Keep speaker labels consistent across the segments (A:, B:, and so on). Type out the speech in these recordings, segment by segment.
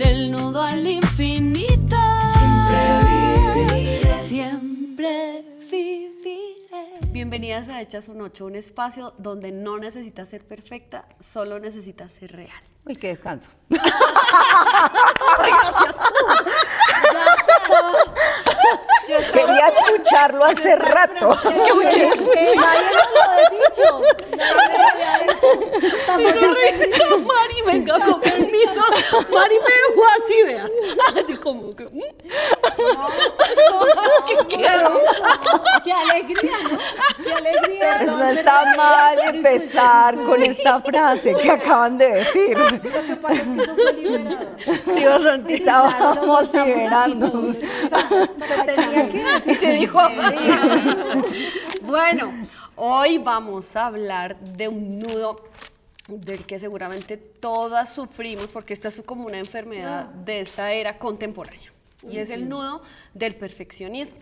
A: del nudo al infinito. Siempre viviré. Bienvenidas a Hechas un 8, un espacio donde no necesitas ser perfecta, solo necesitas ser real.
B: Uy, qué descanso. Quería escucharlo hace rato.
C: Nadie lo había dicho.
A: Mari, venga, con permiso. Mari me dejó así, vea. Así como que. ¿Qué quiero?
C: ¡Qué alegría, ¿no? ¡Qué alegría!
B: Pues no está mal empezar con esta frase que acaban de decir.
C: Lo que pasa es que eso fue liberado.
B: Sí, estábamos liberando.
C: Se tenía que decir.
A: Y se dijo. Bueno, hoy vamos a hablar de un nudo del que seguramente todas sufrimos, porque esto es como una enfermedad de esta era contemporánea, y es el nudo del perfeccionismo.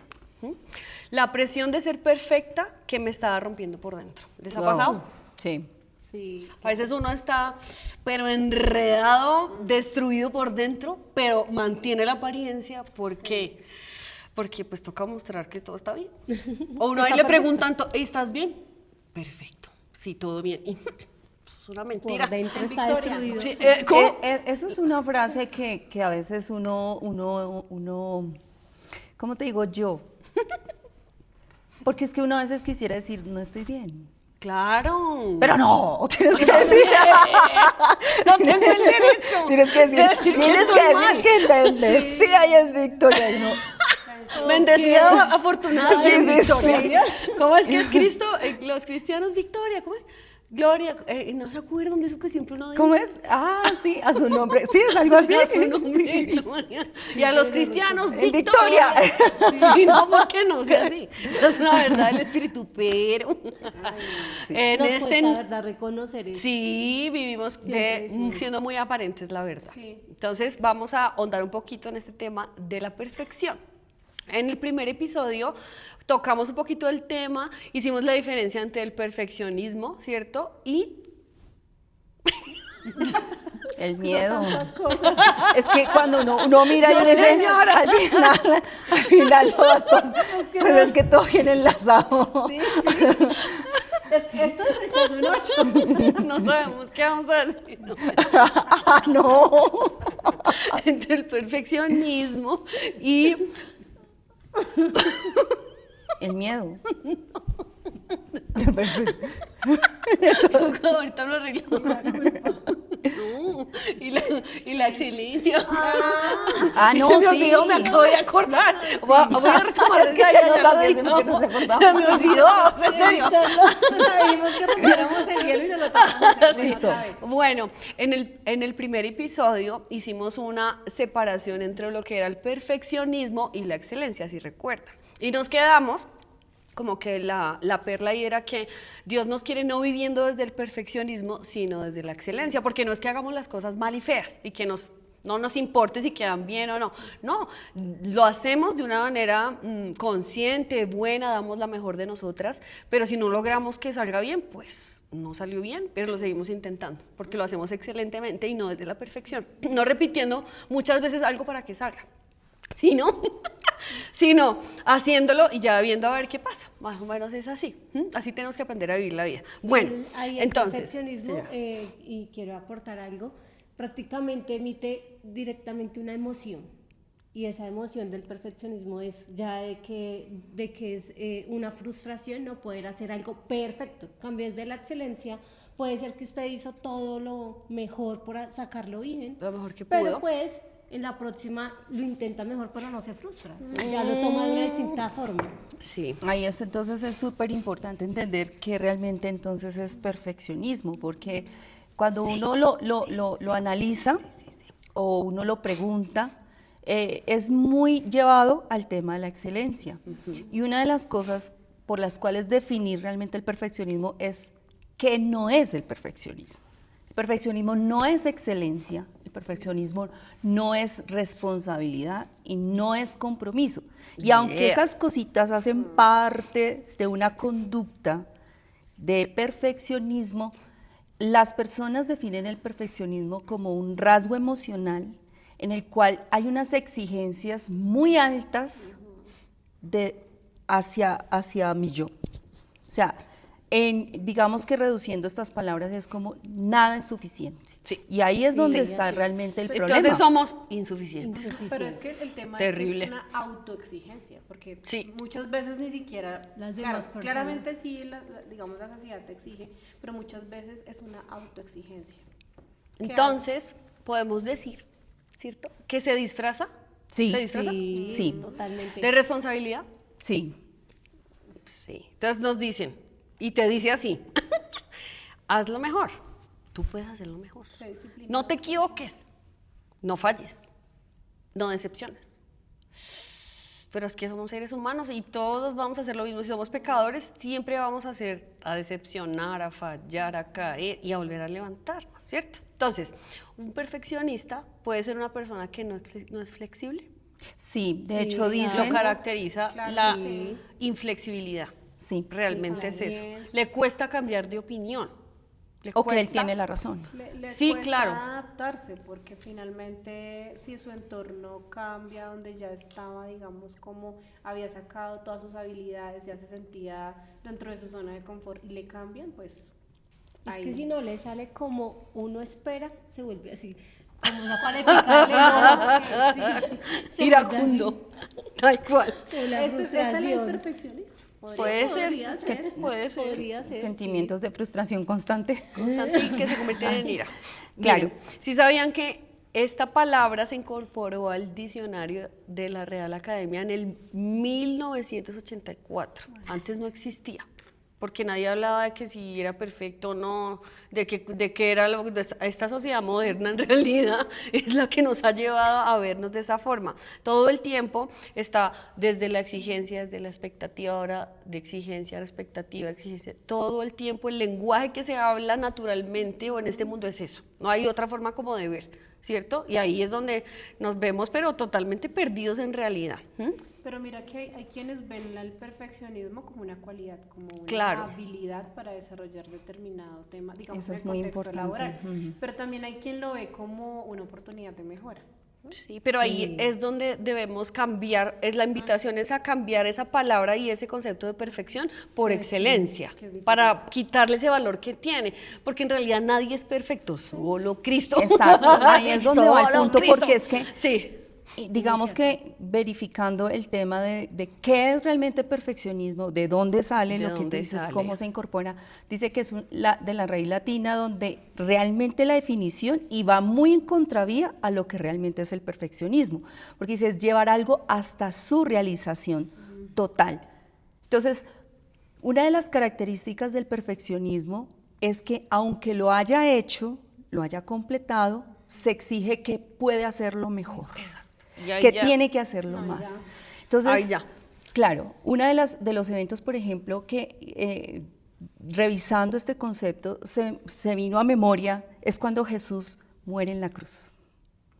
A: La presión de ser perfecta que me estaba rompiendo por dentro. ¿Les ha pasado?
B: Sí.
C: Sí.
A: A veces uno está, pero enredado, destruido por dentro, pero mantiene la apariencia porque pues toca mostrar que todo está bien. O uno ahí le preguntan, ¿estás bien? Perfecto, sí, todo bien. Y es una mentira.
C: Por dentro está destruido.
A: Sí, ¿cómo?
B: Eso es una frase que a veces uno, ¿cómo te digo yo? Porque es que uno a veces quisiera decir, no estoy bien.
A: Claro.
B: Pero no, tienes que decir.
A: No tengo el derecho.
B: Tienes que
A: de
B: decir,
A: estoy mal.
B: que bendecida y es victoria. Y no.
A: Bendecida, afortunada y en
B: Sí,
A: victoria.
B: sí.
A: ¿Cómo es que es Cristo? Los cristianos, victoria. ¿Cómo es? Gloria. ¿No se acuerdan de eso que siempre uno dice?
B: ¿Cómo es? Ah, sí, a su nombre. Sí, es algo así.
A: A su nombre, gloria. Y a los cristianos,
B: Victoria.
A: Y no, ¿por qué no sea así? Esa es la verdad del espíritu, pero en
C: Nos
A: este...
C: cuesta, la verdad, reconocer eso.
A: Sí, vivimos siendo muy aparentes, la verdad.
C: Sí.
A: Entonces vamos a ahondar un poquito en este tema de la perfección. En el primer episodio tocamos un poquito el tema, hicimos la diferencia entre el perfeccionismo, ¿cierto? Y
B: El miedo.
C: Tantas cosas.
B: Es que cuando uno mira y
A: No,
B: uno dice,
A: señora.
B: al final pues es que todo viene enlazado.
C: Sí, sí. Esto es Hechas un 8.
A: no sabemos qué vamos a decir. ¿No?
B: Ah, no.
A: Entre el perfeccionismo y
B: El miedo.
A: ahorita lo arreglamos. No, y la excelencia.
B: Ah,
A: Y
B: no,
A: se me
B: sí.
A: olvidó, me acabo de acordar. Voy a retomar
B: Es que ya no sabes, es que no se acordaba.
A: Se me olvidó, en serio.
C: Dijimos que rompiéramos el hielo y no lo tocamos.
B: Listo.
C: Otra vez.
A: Bueno, en el primer episodio hicimos una separación entre lo que era el perfeccionismo y la excelencia, si recuerdan. Y nos quedamos como que la perla ahí era que Dios nos quiere no viviendo desde el perfeccionismo, sino desde la excelencia, porque no es que hagamos las cosas mal y feas y que no nos importe si quedan bien o no. No, lo hacemos de una manera consciente, buena, damos la mejor de nosotras, pero si no logramos que salga bien, pues no salió bien, pero lo seguimos intentando, porque lo hacemos excelentemente y no desde la perfección, no repitiendo muchas veces algo para que salga, sino haciéndolo y ya viendo a ver qué pasa. Más o menos es así. Así tenemos que aprender a vivir la vida. Bueno,
C: Ahí el
A: entonces,
C: perfeccionismo, y quiero aportar algo, prácticamente emite directamente una emoción. Y esa emoción del perfeccionismo es ya de que es una frustración no poder hacer algo perfecto. En cambio, desde la excelencia, puede ser que usted hizo todo lo mejor por sacarlo bien.
A: lo mejor que
C: Pero
A: pudo.
C: pues, en la próxima lo intenta mejor, pero no se frustra. Ya lo toma de una distinta forma.
A: Sí.
B: Ahí eso entonces es súper importante entender que realmente entonces es perfeccionismo, porque cuando uno lo analiza o uno lo pregunta, es muy llevado al tema de la excelencia. Y una de las cosas por las cuales definir realmente el perfeccionismo es que no es el perfeccionismo. El perfeccionismo no es excelencia, el perfeccionismo no es responsabilidad y no es compromiso. Y aunque esas cositas hacen parte de una conducta de perfeccionismo, las personas definen el perfeccionismo como un rasgo emocional en el cual hay unas exigencias muy altas hacia mi yo. O sea, digamos que reduciendo estas palabras es como nada es suficiente.
A: Sí.
B: Y ahí es donde está realmente el problema.
A: Entonces somos insuficientes.
D: Pero es que el tema
A: Terrible.
D: es que es una autoexigencia, porque
A: Sí.
D: muchas veces ni siquiera,
C: Las demás
D: claro,
C: personas.
D: claramente sí, digamos la sociedad te exige, pero muchas veces es una autoexigencia. ¿Qué
A: Entonces, podemos decir, ¿cierto? Que se disfraza.
B: Sí.
A: ¿Se disfraza?
C: Sí,
B: Sí.
C: totalmente.
A: ¿De responsabilidad?
B: Sí.
A: Sí. Entonces nos dicen, y te dice así, haz lo mejor. Tú puedes hacerlo mejor.
D: Se disciplina.
A: No te equivoques. No falles. No decepciones. Pero es que somos seres humanos y todos vamos a hacer lo mismo. Si somos pecadores, siempre vamos a decepcionar, a fallar, a caer y a volver a levantarnos, ¿cierto? Entonces, un perfeccionista puede ser una persona que no es flexible.
B: Sí, de
C: Sí,
B: hecho
C: claro.
A: Lo
B: dicen,
A: caracteriza
D: Claro,
A: la
D: sí.
A: inflexibilidad.
B: sí,
A: Realmente es eso.
D: también.
A: Le cuesta cambiar de opinión. Le
B: o que él
A: cuesta-
B: tiene la razón.
D: Le
A: Sí,
D: cuesta
A: claro.
D: adaptarse, porque finalmente si su entorno cambia, donde ya estaba, digamos, como había sacado todas sus habilidades, ya se sentía dentro de su zona de confort y le cambian, pues
C: Es
D: ahí.
C: que si no le sale como uno espera, se vuelve así. Como una paletica de limón. Se
A: Iracundo. Tal cual.
C: vuelve la
D: Esta es la
C: frustración.
D: imperfeccionista. Podría
A: Puede ser.
C: Podría ser.
A: Puede ser.
C: Podría ser,
B: Sentimientos de frustración constante.
A: Constante y que se convierte en ira.
B: Claro.
A: Miren, si sabían que esta palabra se incorporó al diccionario de la Real Academia en el 1984. Antes no existía, porque nadie hablaba de que si era perfecto o no, de que era esta sociedad moderna en realidad es la que nos ha llevado a vernos de esa forma. Todo el tiempo está desde la exigencia, desde la expectativa, ahora de exigencia, la expectativa, exigencia. Todo el tiempo el lenguaje que se habla naturalmente o en este mundo es eso. No hay otra forma como de ver, ¿cierto? Y ahí es donde nos vemos, pero totalmente perdidos en realidad.
D: Pero mira que hay quienes ven el perfeccionismo como una cualidad, como una
A: Claro.
D: habilidad para desarrollar determinado tema, digamos,
B: Eso
D: en
B: es
D: el
B: muy
D: contexto
B: importante.
D: laboral. Pero también hay quien lo ve como una oportunidad de mejora.
A: Sí, pero ahí es donde debemos cambiar, la invitación es a cambiar esa palabra y ese concepto de perfección por excelencia,
D: que es diferente.
A: para quitarle ese valor que tiene, porque en realidad nadie es perfecto, solo Cristo.
B: Exacto, ahí es donde va el
A: Solo
B: punto,
A: Cristo.
B: porque es que
A: Sí,
B: y digamos que verificando el tema de qué es realmente perfeccionismo, de dónde sale
A: ¿De
B: lo que tú
A: dónde
B: dices,
A: sale?
B: cómo se incorpora, dice que es de la raíz latina donde realmente la definición y va muy en contravía a lo que realmente es el perfeccionismo, porque dice es llevar algo hasta su realización total. Entonces, una de las características del perfeccionismo es que aunque lo haya hecho, lo haya completado, se exige que puede hacerlo mejor.
A: Y ahí
B: Que
A: ya-
B: tiene que hacerlo más. Entonces,
A: Ahí ya.
B: claro, uno de los eventos, por ejemplo, que revisando este concepto se vino a memoria es cuando Jesús muere en la cruz.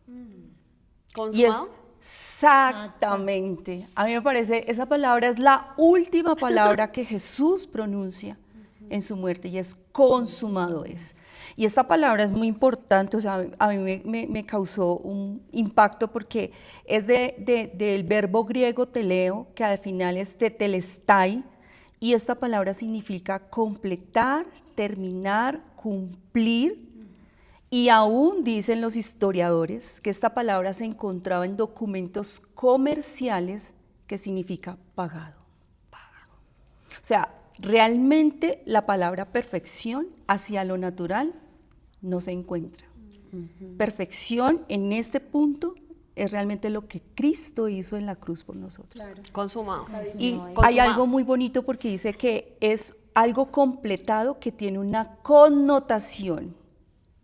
B: Y es
A: ¿consumado?
B: exactamente, a mí me parece, esa palabra es la última palabra que Jesús pronuncia en su muerte y es consumado es. Y esta palabra es muy importante, o sea, a mí me causó un impacto porque es del verbo griego teleo, que al final es tetelestai, y esta palabra significa completar, terminar, cumplir. Y aún dicen los historiadores que esta palabra se encontraba en documentos comerciales que significa pagado. O sea, realmente la palabra perfección hacia lo natural no se encuentra. Perfección en este punto es realmente lo que Cristo hizo en la cruz por nosotros.
A: Consumado.
B: Y
C: No,
B: hay
A: consumado.
B: algo muy bonito porque dice que es algo completado que tiene una connotación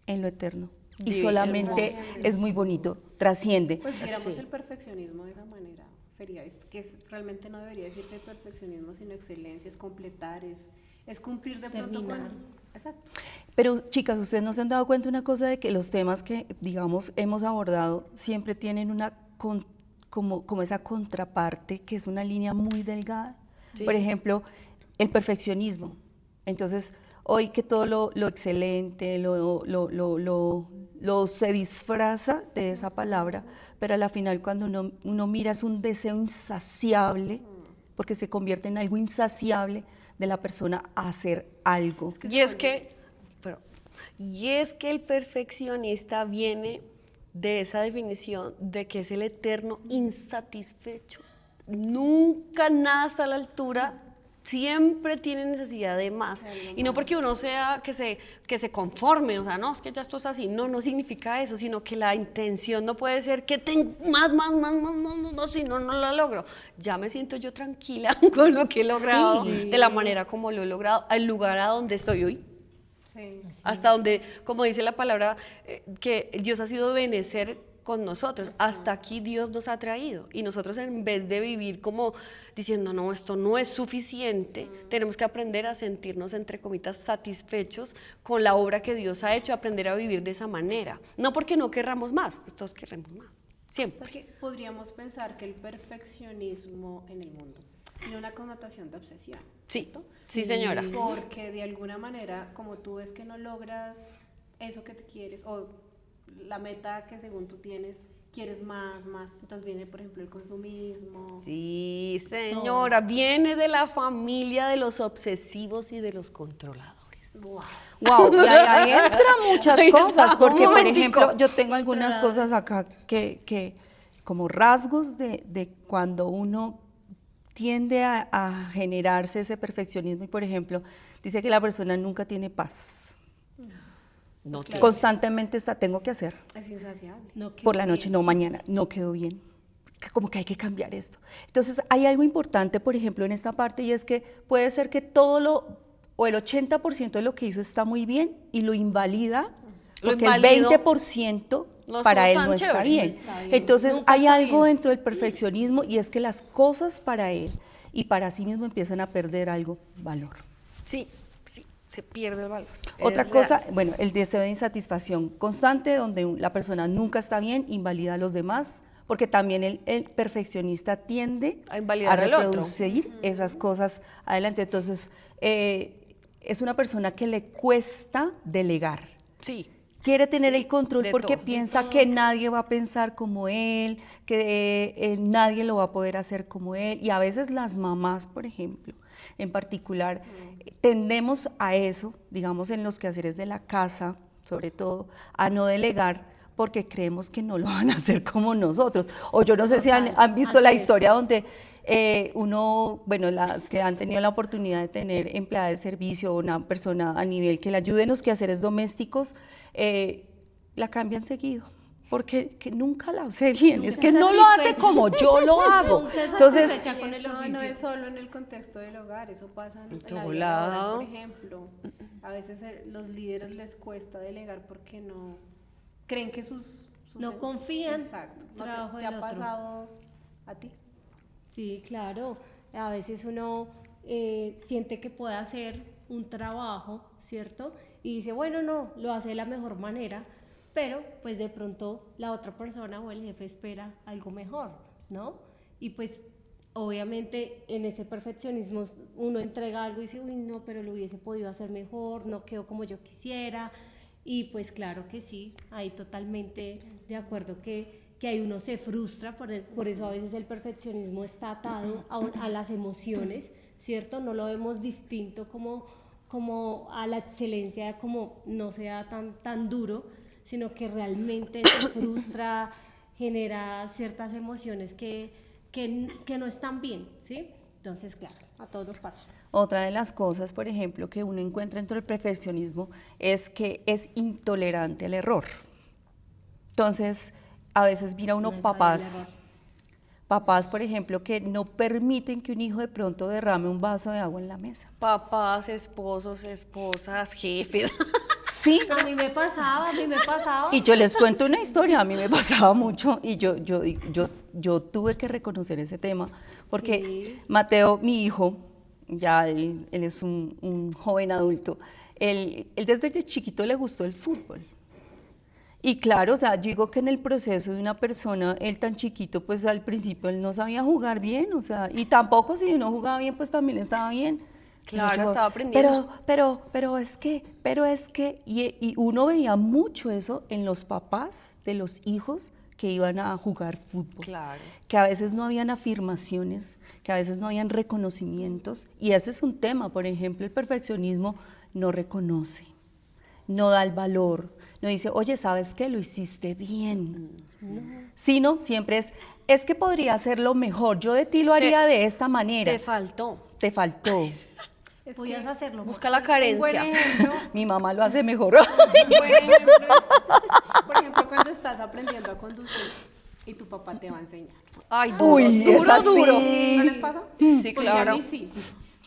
B: en lo eterno. Y
A: Divino,
B: solamente
D: hermoso.
B: es muy bonito, trasciende.
D: Pues viéramos
A: Sí.
D: el perfeccionismo de esa manera. Sería que realmente no debería decirse perfeccionismo, sino excelencia, es completar, es cumplir de pronto
C: Terminar.
D: Exacto.
B: Pero chicas, ustedes no se han dado cuenta una cosa de que los temas que, digamos, hemos abordado siempre tienen una como esa contraparte que es una línea muy delgada.
A: Sí.
B: Por ejemplo, el perfeccionismo. Entonces, hoy que todo lo excelente, lo se disfraza de esa palabra, pero a la final cuando uno mira es un deseo insaciable, porque se convierte en algo insaciable de la persona a hacer algo.
A: Y es que el perfeccionista viene de esa definición de que es el eterno insatisfecho. Nunca nada está a la altura, siempre tiene necesidad de más. Y no porque uno sea que se conforme, o sea, no, es que ya esto es así, no significa eso, sino que la intención no puede ser que tengo más, si no la logro. Ya me siento yo tranquila con lo que he logrado, de la manera como lo he logrado, al lugar a donde estoy hoy.
D: Sí.
A: Hasta donde, como dice la palabra, que Dios ha sido benecer con nosotros. Hasta aquí Dios nos ha traído. Y nosotros, en vez de vivir como diciendo, no, esto no es suficiente, tenemos que aprender a sentirnos, entre comillas, satisfechos con la obra que Dios ha hecho, aprender a vivir de esa manera. No porque no querramos más, pues todos queremos más.
D: O
A: Siempre.
D: sea que podríamos pensar que el perfeccionismo en el mundo tiene una connotación de obsesión.
A: Sí,
D: ¿cierto?
A: sí, señora.
D: Porque de alguna manera, como tú ves que no logras eso que te quieres, o la meta que según tú tienes, quieres más, entonces viene, por ejemplo, el consumismo.
A: Sí, señora, viene de la familia de los obsesivos y de los controladores.
D: Wow.
B: Wow, y ahí entran muchas
A: Ahí
B: cosas,
A: está,
B: porque
A: un
B: por
A: momentico.
B: ejemplo, yo tengo algunas cosas acá que como rasgos de cuando uno tiende a generarse ese perfeccionismo, y por ejemplo, dice que la persona nunca tiene paz.
A: No,
D: Claro.
B: Constantemente tengo que hacer.
D: Es insaciable.
C: No quedó
B: Por la noche,
C: bien.
B: no, mañana, no quedó bien. Como que hay que cambiar esto. Entonces, hay algo importante, por ejemplo, en esta parte, y es que puede ser que o el 80% de lo que hizo está muy bien y lo invalida,
A: Lo
B: porque
A: invalido.
B: el 20%
A: No
B: para
A: estuvo
B: él no
A: tan
B: está
A: chévere.
B: bien.
C: No está bien.
B: Entonces,
C: Nunca
B: hay
C: está
B: algo
C: bien.
B: dentro del perfeccionismo, y es que las cosas para él y para sí mismo empiezan a perder algo valor.
A: Sí, se pierde el valor.
B: Otra
A: Es
B: cosa,
A: real.
B: bueno, el deseo de insatisfacción constante, donde la persona nunca está bien, invalida a los demás, porque también el perfeccionista tiende
A: A invalidar al otro.
B: reproducir esas cosas adelante. Entonces, es una persona que le cuesta delegar.
A: Sí.
B: Quiere tener
A: Sí,
B: el control
A: de
B: porque
A: todo.
B: piensa que nadie va a pensar como él, que nadie lo va a poder hacer como él. Y a veces las mamás, por ejemplo, en particular, tendemos a eso, digamos, en los quehaceres de la casa, sobre todo, a no delegar porque creemos que no lo van a hacer como nosotros. O yo no sé si han visto la historia donde las que han tenido la oportunidad de tener empleada de servicio o una persona a nivel que le ayude en los quehaceres domésticos, la cambian seguido, porque que nunca la hace bien, es que no lo hace como yo lo hago.
C: Nunca se
B: Entonces,
C: satisfecha con el
D: Eso no
C: oficio.
D: es solo en el contexto del hogar, eso pasa en la
A: todo
D: vida laboral,
A: lado.
D: por ejemplo. A veces los líderes les cuesta delegar porque no creen que sus
C: No confían
D: Exacto. ¿No
C: trabajo
D: te
C: del
D: ha
C: otro.
D: pasado a ti?
C: Sí, claro. A veces uno siente que puede hacer un trabajo, ¿cierto? Y dice, bueno, no, lo hace de la mejor manera, pero pues de pronto la otra persona o el jefe espera algo mejor, ¿no? Y pues obviamente en ese perfeccionismo uno entrega algo y dice, uy, no, pero lo hubiese podido hacer mejor, no quedó como yo quisiera. Y pues claro que sí, ahí totalmente de acuerdo que ahí uno se frustra, por eso a veces el perfeccionismo está atado a las emociones, ¿cierto? No lo vemos distinto como a la excelencia, como no sea tan duro, sino que realmente se frustra, genera ciertas emociones que no están bien, ¿sí? Entonces, claro, a todos nos pasa.
B: otra de las cosas, por ejemplo, que uno encuentra dentro del perfeccionismo es que es intolerante al error. Entonces, a veces mira uno
C: No hay
B: papás, por ejemplo, que no permiten que un hijo de pronto derrame un vaso de agua en la mesa.
A: Papás, esposos, esposas, jefes.
B: Sí.
C: A mí me pasaba.
B: Y yo les cuento una historia, a mí me pasaba mucho y yo tuve que reconocer ese tema, porque
C: Sí.
B: Mateo, mi hijo, ya él es un joven adulto, él desde chiquito le gustó el fútbol. Y claro, o sea, yo digo que en el proceso de una persona, él tan chiquito, pues al principio él no sabía jugar bien, o sea, y tampoco si no jugaba bien, pues también estaba bien.
A: Claro, estaba aprendiendo.
B: Pero es que, y uno veía mucho eso en los papás de los hijos que iban a jugar fútbol.
A: Claro.
B: Que a veces no habían afirmaciones, que a veces no habían reconocimientos, y ese es un tema. Por ejemplo, el perfeccionismo no reconoce, no da el valor, no dice, oye, ¿sabes qué? Lo hiciste bien. Sino siempre es que podría hacerlo mejor, yo de ti lo haría de esta manera.
A: Te faltó.
B: Te faltó.
D: Es
C: Podías
D: que
C: hacerlo.
A: Busca la
D: un buen
A: carencia.
D: ejemplo,
B: Mi mamá lo hace mejor.
D: un buen ejemplo es, por ejemplo, cuando estás aprendiendo a conducir y tu papá te va a enseñar.
A: Ay, duro,
B: Uy,
A: duro,
B: esa
A: duro.
B: sí.
D: ¿No les pasa?
A: Sí,
D: Porque
A: claro.
D: a mí sí.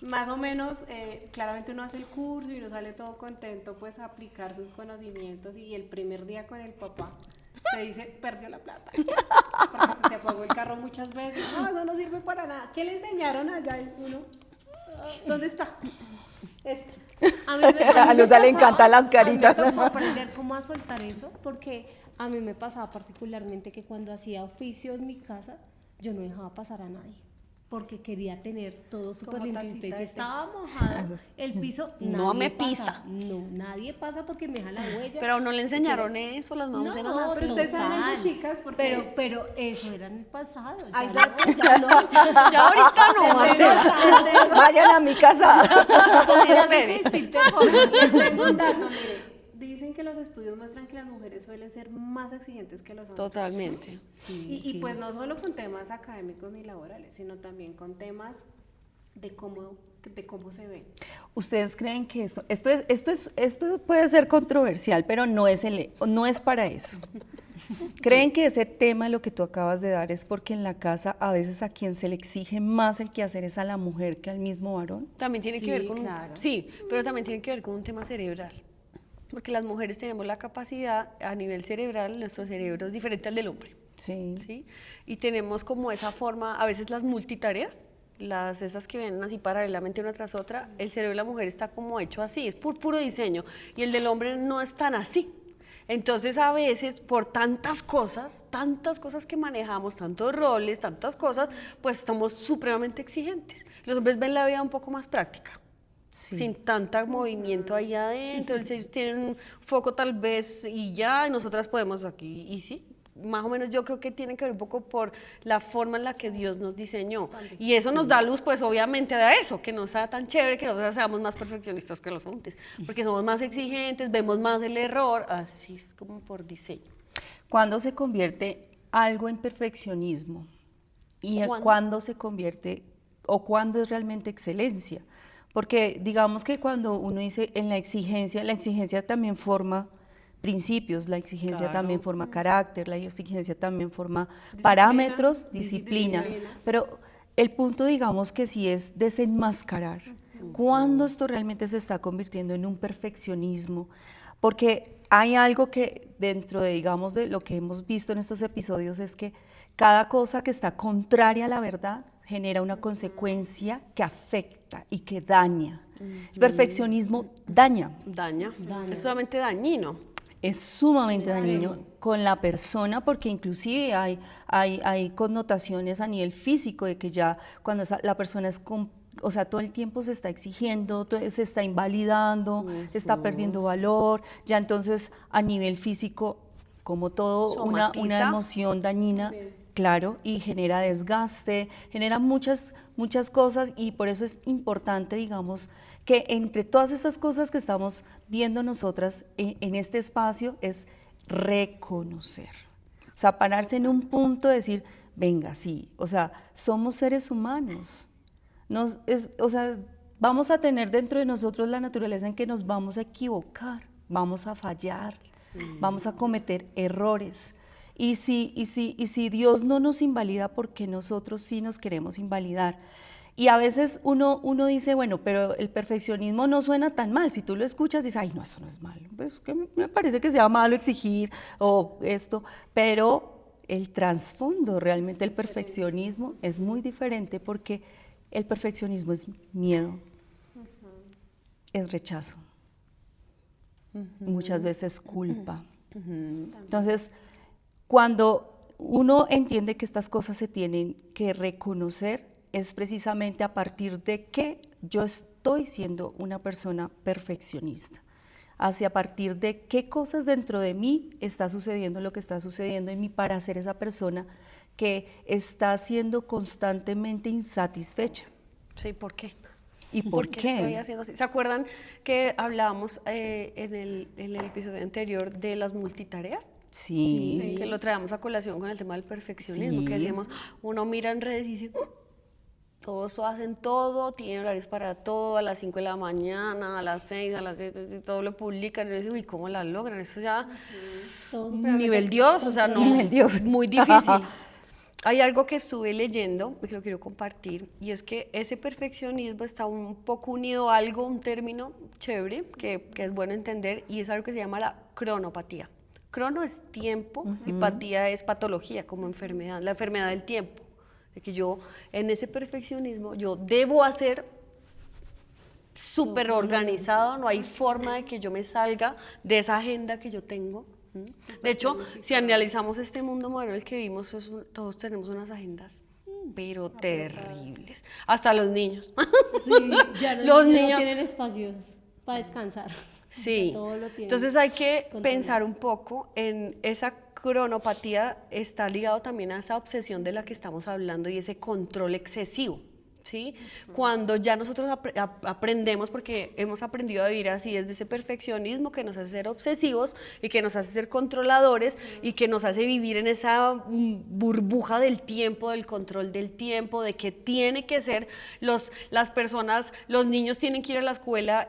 D: Más o menos, claramente uno hace el curso y uno sale todo contento, pues, a aplicar sus conocimientos, y el primer día con el papá se dice, perdió la plata, porque se te apagó el carro muchas veces. No, eso no sirve para nada. ¿Qué le enseñaron allá? Y uno, ¿dónde está?
C: A mí me
B: A Luzda le encantan las caritas.
C: A mí me tocó aprender cómo a soltar eso, porque a mí me pasaba particularmente que cuando hacía oficio en mi casa, yo no dejaba pasar a nadie, porque quería tener todo súper
D: Como
C: limpio.
D: tacita
C: Entonces
D: de té.
C: estaba mojada el piso,
A: No
C: nadie
A: me
C: pasa.
A: pisa.
C: No, nadie pasa porque me deja la huella.
A: Pero no le enseñaron eso, las mamás eran así.
D: Pero ustedes saben algo,
C: total.
D: chicas, porque-
C: Pero eso era en el pasado. ya
D: Ay,
C: no.
D: ya no.
A: Ya ahorita no va a ser.
B: Vayan a mi casa.
C: Ya
A: Espere.
C: se instinto de joven.
D: Les tengo un dato, mire. Dicen que los estudios muestran que las mujeres suelen ser más exigentes que los hombres.
A: Totalmente.
D: Y pues no solo con temas académicos ni laborales, sino también con temas de cómo se ven.
B: ¿Ustedes creen que esto puede ser controversial, pero no es para eso? ¿Creen que ese tema, lo que tú acabas de dar, es porque en la casa a veces a quien se le exige más el quehacer es a la mujer que al mismo varón?
A: También tiene
C: Sí,
A: que ver con
C: claro.
A: sí, pero también tiene que ver con un tema cerebral. Porque las mujeres tenemos la capacidad a nivel cerebral, nuestro cerebro es diferente al del hombre.
B: Sí.
A: ¿Sí? Y tenemos como esa forma, a veces las multitareas, esas que vienen así paralelamente una tras otra, el cerebro de la mujer está como hecho así, es puro diseño, y el del hombre no es tan así. Entonces a veces por tantas cosas que manejamos, tantos roles, tantas cosas, pues somos supremamente exigentes. Los hombres ven la vida un poco más práctica.
B: Sí.
A: Sin tanta movimiento ahí adentro, ellos tienen un foco tal vez y ya, y nosotras podemos aquí, y sí, más o menos yo creo que tiene que ver un poco por la forma en la que Dios nos diseñó, y eso nos da luz, pues obviamente a eso, que no sea tan chévere, que nosotras seamos más perfeccionistas que los hombres, porque somos más exigentes, vemos más el error, así es como por diseño.
B: ¿Cuándo se convierte algo en perfeccionismo? ¿Y
A: ¿Cuándo?
B: cuándo se convierte, o cuándo es realmente excelencia? Porque digamos que cuando uno dice en la exigencia también forma principios, la exigencia
A: Claro.
B: también forma carácter, la exigencia también forma parámetros, disciplina. Pero el punto, digamos que sí es desenmascarar. ¿Cuándo esto realmente se está convirtiendo en un perfeccionismo? Porque hay algo que dentro de, digamos, de lo que hemos visto en estos episodios es que cada cosa que está contraria a la verdad genera una consecuencia que afecta y que daña. El perfeccionismo daña.
A: Daña, es solamente dañino.
B: Es sumamente dañino con la persona, porque inclusive hay connotaciones a nivel físico de que ya cuando la persona es, o sea, todo el tiempo se está exigiendo, se está invalidando, está perdiendo valor, ya entonces a nivel físico, como todo, una
A: Somatiza.
B: emoción dañina, claro, y genera desgaste, genera muchas cosas, y por eso es importante, digamos, que entre todas estas cosas que estamos viendo nosotras en este espacio es reconocer. O sea, pararse en un punto de decir, venga, sí, o sea, somos seres humanos. O sea, vamos a tener dentro de nosotros la naturaleza en que nos vamos a equivocar, vamos a fallar, vamos a cometer errores. Y si Dios no nos invalida, porque nosotros sí nos queremos invalidar. Y a veces uno dice, bueno, pero el perfeccionismo no suena tan mal. Si tú lo escuchas, dices, ay, no, eso no es malo. Pues que me parece que sea malo exigir o esto. Pero el trasfondo realmente del perfeccionismo es muy diferente, porque el perfeccionismo es miedo, es rechazo, muchas veces culpa. Entonces, cuando uno entiende que estas cosas se tienen que reconocer, es precisamente a partir de que yo estoy siendo una persona perfeccionista? Hacia partir de qué cosas dentro de mí está sucediendo lo que está sucediendo en mí para ser esa persona que está siendo constantemente insatisfecha.
A: Sí, ¿por qué?
B: ¿Y por
A: qué estoy
B: qué?
A: haciendo así? ¿Se acuerdan que hablábamos en el episodio anterior de las multitareas?
B: Sí.
A: Que lo traíamos a colación con el tema del perfeccionismo, que
B: Sí.
A: decíamos, uno mira en redes y dice, todos hacen todo, tienen horarios para todo, a las 5 de la mañana, a las 6, a las 7, todo lo publican, y uno dice, uy, ¿cómo la logran? Eso ya,
C: Todo supremamente
A: nivel Dios, o sea, no,
B: Nivel Dios.
A: muy difícil. Hay algo que estuve leyendo y que lo quiero compartir, y es que ese perfeccionismo está un poco unido a algo, un término chévere, que es bueno entender, y es algo que se llama la cronopatía. Crono es tiempo y patía es patología, como enfermedad, la enfermedad del tiempo. De que yo, en ese perfeccionismo, yo debo hacer súper organizado, no hay forma de que yo me salga de esa agenda que yo tengo. De hecho, si analizamos este mundo moderno en el que vivimos, todos tenemos unas agendas, pero terribles. Hasta los niños.
C: Sí, ya
A: Los
C: los niños
A: niños-
C: no tienen espacios para descansar.
A: Sí,
C: Ya todo lo tienen
A: entonces hay que
C: controlado.
A: pensar un poco en esa cronopatía, está ligado también a esa obsesión de la que estamos hablando y ese control excesivo, ¿sí? Cuando ya nosotros aprendemos, porque hemos aprendido a vivir así, desde ese perfeccionismo que nos hace ser obsesivos y que nos hace ser controladores y que nos hace vivir en esa burbuja del tiempo, del control del tiempo, de que tiene que ser las personas, los niños tienen que ir a la escuela,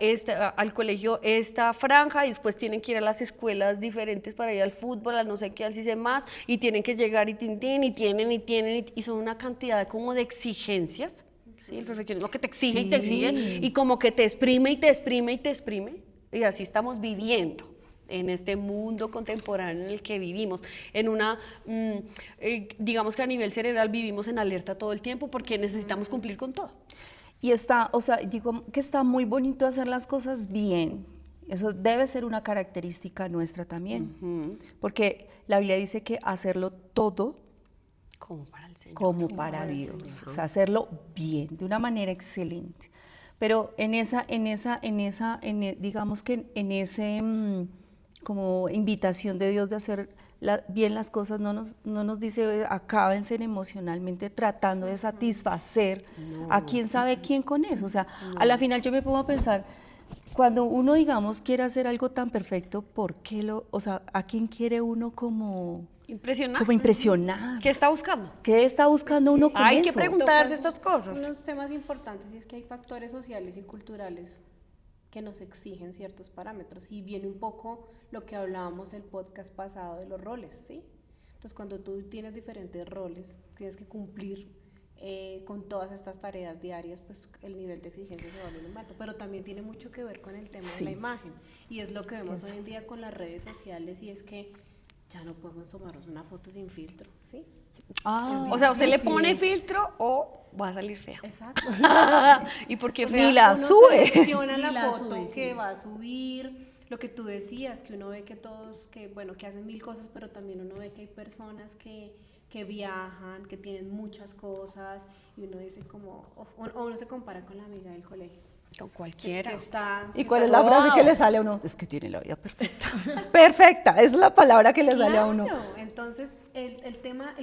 A: al colegio esta franja, y después tienen que ir a las escuelas diferentes para ir al fútbol, al no sé qué, al sí sé más, y tienen que llegar y tintín, y son una cantidad como de exigencias. Sí, el perfeccionismo que te exige y te exige, y como que te exprime y te exprime y te exprime, y así estamos viviendo en este mundo contemporáneo en el que vivimos, en una, digamos que a nivel cerebral vivimos en alerta todo el tiempo porque necesitamos cumplir con todo.
B: Y está, o sea, digo que está muy bonito hacer las cosas bien. Eso debe ser una característica nuestra también. Porque la Biblia dice que hacerlo todo
A: Como para el Señor.
B: como para Dios, o sea, hacerlo bien, de una manera excelente. Pero digamos que en ese como invitación de Dios de hacer bien las cosas, no nos dice acábense emocionalmente tratando de satisfacer a quién sabe quién con eso. O sea, a la final yo me pongo a pensar, cuando uno, digamos, quiere hacer algo tan perfecto, ¿por qué o sea, a quién quiere uno como impresionar?
A: ¿Qué está buscando?
B: ¿Qué está buscando uno con
A: Hay
B: eso?
A: que preguntarse
D: Tocas
A: estas cosas.
D: Unos temas importantes, y es que hay factores sociales y culturales que nos exigen ciertos parámetros, y viene un poco lo que hablábamos el podcast pasado de los roles, ¿sí? Entonces, cuando tú tienes diferentes roles, tienes que cumplir con todas estas tareas diarias, pues el nivel de exigencia se vuelve muy alto, pero también tiene mucho que ver con el tema de la imagen, y es lo que vemos hoy en día con las redes sociales, y es que ya no podemos tomarnos una foto sin filtro, ¿sí?
A: O sea, usted le pone filtro o va a salir fea.
D: Exacto.
A: ¿Y por qué
B: Ni
A: fea?
B: la
D: Uno
B: sube.
D: selecciona
C: Ni
D: la
C: la
D: foto
C: sube,
D: que
C: sí.
D: va a subir, lo que tú decías, que uno ve que todos, que bueno, que hacen mil cosas, pero también uno ve que hay personas que viajan, que tienen muchas cosas, y uno dice como, o uno se compara con la amiga del colegio,
A: Con
D: que
A: cualquiera.
D: está...
B: ¿Y
D: que
B: cuál es
D: está
B: la frase que le sale a uno? Es que tiene la vida perfecta. Perfecta, es la palabra que le sale a uno.
D: Claro, entonces el tema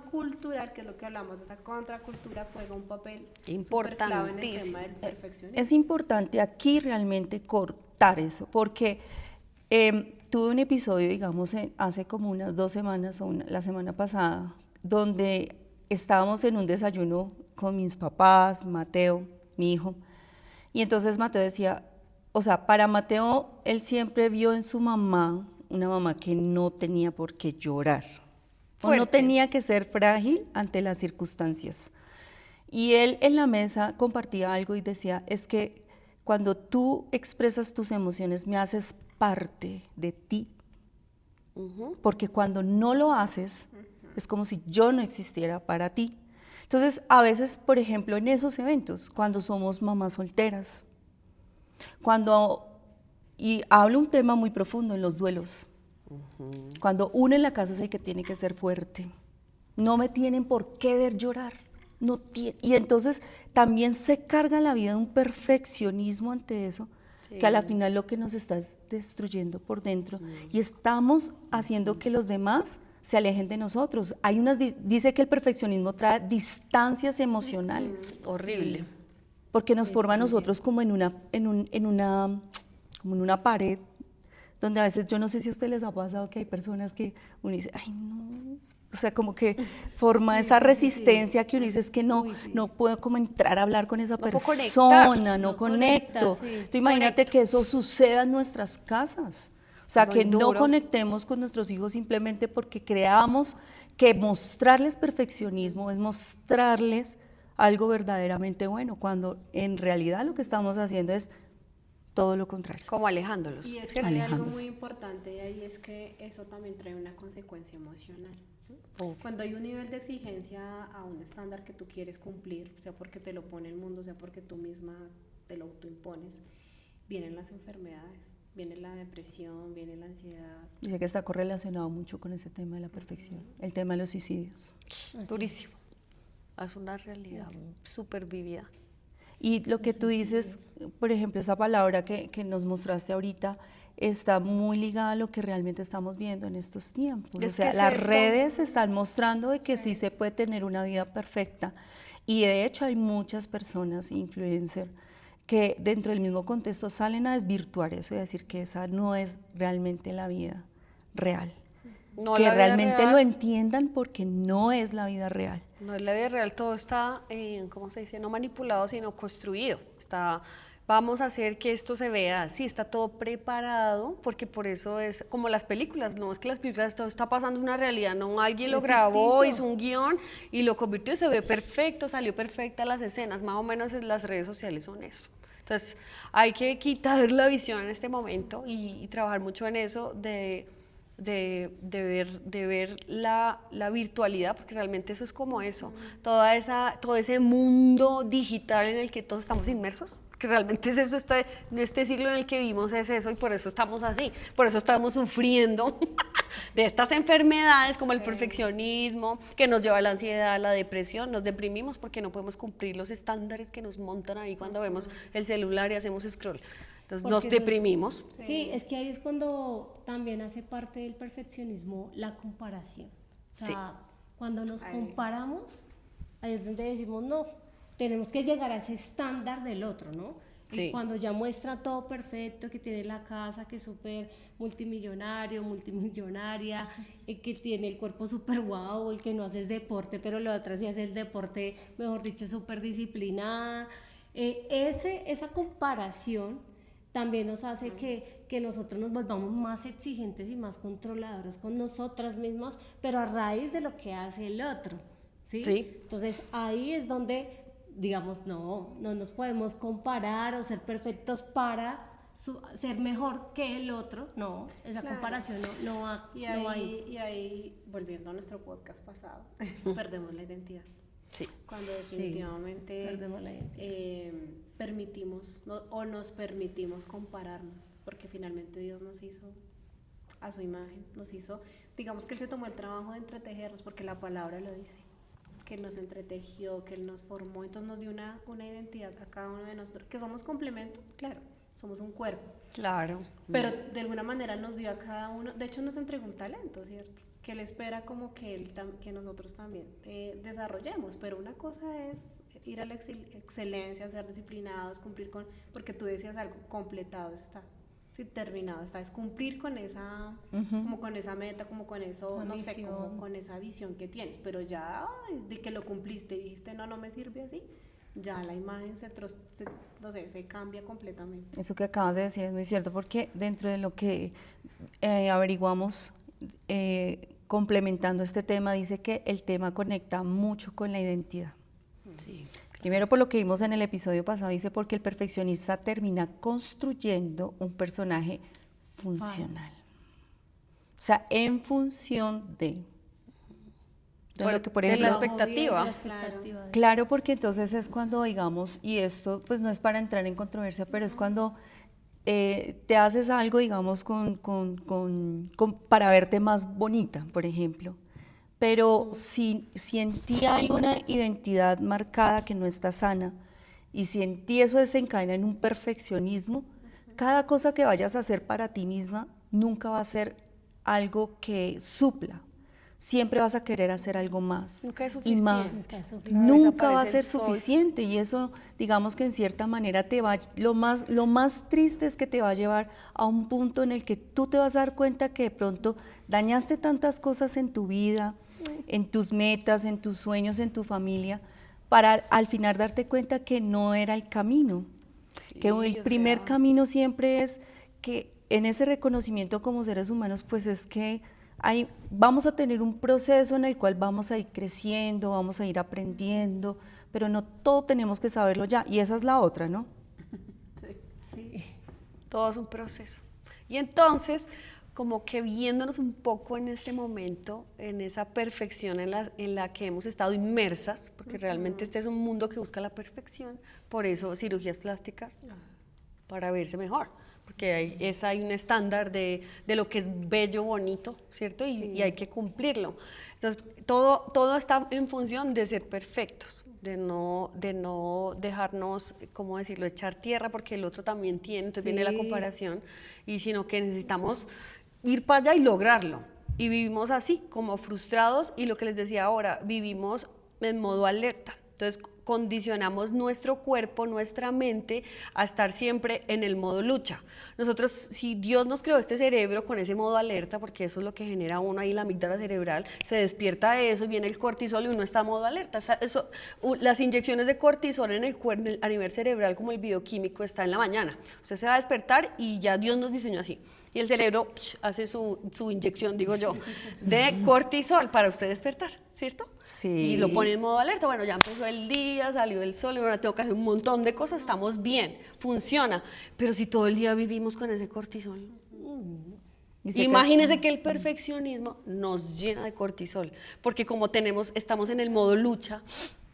D: cultural, que es lo que hablamos de esa contracultura, juega un papel superclave en el tema del perfeccionismo.
B: Es importante aquí realmente cortar eso, porque tuve un episodio, digamos, hace como unas 2 semanas o la semana pasada, donde estábamos en un desayuno con mis papás, Mateo, mi hijo, y entonces Mateo decía, o sea, para Mateo, él siempre vio en su mamá una mamá que no tenía por qué llorar, o no
A: Fuerte.
B: tenía que ser frágil ante las circunstancias. Y él en la mesa compartía algo y decía, es que cuando tú expresas tus emociones, me haces parte de ti. Porque cuando no lo haces, es como si yo no existiera para ti. Entonces, a veces, por ejemplo, en esos eventos, cuando somos mamás solteras, y hablo un tema muy profundo en los duelos, cuando uno en la casa es el que tiene que ser fuerte, no me tienen por qué ver llorar. Y entonces también se carga la vida de un perfeccionismo ante eso, que a la final lo que nos está es destruyendo por dentro y estamos haciendo que los demás se alejen de nosotros. Dice que el perfeccionismo trae distancias emocionales.
A: Horrible.
B: Porque nos forma a nosotros como en una pared, donde a veces, yo no sé si a ustedes les ha pasado que hay personas que uno dice, ay no, o sea, como que forma esa resistencia que uno dice, es que no puedo como entrar a hablar con esa persona, no conecto. Tú imagínate que eso suceda en nuestras casas. O sea, que no conectemos con nuestros hijos simplemente porque creamos que mostrarles perfeccionismo es mostrarles algo verdaderamente bueno, cuando en realidad lo que estamos haciendo es todo lo contrario.
A: Como alejándolos.
D: Y es que hay algo muy importante ahí, es que eso también trae una consecuencia emocional. Cuando hay un nivel de exigencia a un estándar que tú quieres cumplir, sea porque te lo pone el mundo, sea porque tú misma te lo autoimpones, vienen las enfermedades, viene la depresión, viene la ansiedad.
B: Dice que está correlacionado mucho con ese tema de la perfección, el tema de los suicidios.
A: Durísimo. Es una realidad súper vivida.
B: Y lo que tú dices, por ejemplo, esa palabra que nos mostraste ahorita, está muy ligada a lo que realmente estamos viendo en estos tiempos. O sea, las redes están mostrando de que sí se puede tener una vida perfecta. Y de hecho hay muchas personas, influencers, que dentro del mismo contexto salen a desvirtuar eso y decir que esa no es realmente la vida real. No, que realmente real lo entiendan, porque no es la vida real.
A: No es la vida real, todo está, ¿cómo se dice? No manipulado, sino construido. Vamos a hacer que esto se vea así, está todo preparado, porque por eso es como las películas, no es que las películas todo está pasando una realidad, no, alguien lo grabó, hizo un guión y lo convirtió y se ve perfecto, salió perfecta las escenas, más o menos en las redes sociales son eso. Entonces hay que quitar la visión en este momento y trabajar mucho en eso de ver la virtualidad, porque realmente eso es como eso, todo ese mundo digital en el que todos estamos inmersos, que realmente es eso, este siglo en el que vivimos es eso, y por eso estamos así, por eso estamos sufriendo de estas enfermedades como el perfeccionismo, que nos lleva a la ansiedad, a la depresión, nos deprimimos porque no podemos cumplir los estándares que nos montan ahí cuando vemos el celular y hacemos scroll. Entonces nos deprimimos.
C: Sí, es que ahí es cuando también hace parte del perfeccionismo la comparación. O sea, cuando nos comparamos, ahí es donde decimos, no, tenemos que llegar a ese estándar del otro, ¿no? Y cuando ya muestra todo perfecto, que tiene la casa, que es súper multimillonaria, que tiene el cuerpo súper guau, el que no hace deporte, pero la otra sí hace el deporte, mejor dicho, súper disciplinada. Esa comparación también nos hace que nosotros nos volvamos más exigentes y más controladores con nosotras mismas, pero a raíz de lo que hace el otro, ¿sí? Entonces ahí es donde, digamos, no nos podemos comparar o ser perfectos para ser mejor que el otro, no, esa comparación no va ahí.
D: Y ahí, volviendo a nuestro podcast pasado, perdemos la identidad.
A: Sí.
D: Cuando definitivamente
C: perdemos la identidad.
D: Nos permitimos compararnos, porque finalmente Dios nos hizo a su imagen, nos hizo, digamos que Él se tomó el trabajo de entretejernos, porque la palabra lo dice, que Él nos entretejió, que Él nos formó, entonces nos dio una identidad a cada uno de nosotros, que somos complemento, claro, somos un cuerpo.
A: Claro.
D: Pero de alguna manera nos dio a cada uno, de hecho nos entregó un talento, ¿cierto? Que Él espera como que nosotros también desarrollemos, pero una cosa es ir a la excelencia, ser disciplinados, cumplir con, porque tú decías algo, completado está, sí, terminado está, es cumplir con esa, como con esa meta, como con eso, no sé, como con esa visión que tienes, pero ya de que lo cumpliste y dijiste no me sirve así, ya la imagen se cambia completamente.
B: Eso que acabas de decir es muy cierto, porque dentro de lo que averiguamos, complementando este tema, dice que el tema conecta mucho con la identidad.
A: Sí.
B: Primero, por lo que vimos en el episodio pasado, dice porque el perfeccionista termina construyendo un personaje funcional. O sea, en función de lo que, por ejemplo,
A: la expectativa.
B: Claro, porque entonces es cuando, digamos, y esto pues no es para entrar en controversia, pero es cuando te haces algo, digamos, para verte más bonita, por ejemplo, Pero si en ti hay una identidad marcada que no está sana, y si en ti eso desencadena en un perfeccionismo, cada cosa que vayas a hacer para ti misma nunca va a ser algo que supla. Siempre vas a querer hacer algo más
A: Nunca es
B: y
A: suficiente.
B: más.
C: Nunca es suficiente.
B: Nunca va a
A: Desaparece
B: ser
A: el sol.
B: suficiente, y eso, digamos que en cierta manera lo más triste es que te va a llevar a un punto en el que tú te vas a dar cuenta que de pronto dañaste tantas cosas en tu vida, en tus metas, en tus sueños, en tu familia, para al final darte cuenta que no era el camino. Que
A: Sí,
B: el
A: o
B: primer
A: sea,
B: camino siempre es que en ese reconocimiento como seres humanos, pues es que vamos a tener un proceso en el cual vamos a ir creciendo, vamos a ir aprendiendo, pero no todo tenemos que saberlo ya, y esa es la otra, ¿no?
C: Sí.
A: todo es un proceso. Y entonces, como que viéndonos un poco en este momento, en esa perfección en la que hemos estado inmersas, porque realmente este es un mundo que busca la perfección, por eso cirugías plásticas, para verse mejor, porque hay un estándar de lo que es bello, bonito, ¿cierto? Y hay que cumplirlo. Entonces, todo está en función de ser perfectos, de no dejarnos, ¿cómo decirlo?, echar tierra, porque el otro también tiene, entonces viene la
C: Sí.
A: comparación, y sino que necesitamos ir para allá y lograrlo. Y vivimos así, como frustrados, y lo que les decía ahora, vivimos en modo alerta. Entonces, condicionamos nuestro cuerpo, nuestra mente a estar siempre en el modo lucha. Nosotros, si Dios nos creó este cerebro con ese modo alerta, porque eso es lo que genera uno ahí, la amígdala cerebral, se despierta de eso y viene el cortisol y uno está en modo alerta. Las inyecciones de cortisol en el cuerpo, a nivel cerebral, como el bioquímico, está en la mañana. Usted se va a despertar y ya Dios nos diseñó así. Y el cerebro hace su inyección, digo yo, de cortisol para usted despertar, ¿cierto?
B: Sí.
A: Y lo pone en modo alerta. Bueno, ya empezó el día, salió el sol, y ahora tengo que hacer un montón de cosas, estamos bien, funciona. Pero si todo el día vivimos con ese cortisol, imagínese que el perfeccionismo nos llena de cortisol, porque como estamos en el modo lucha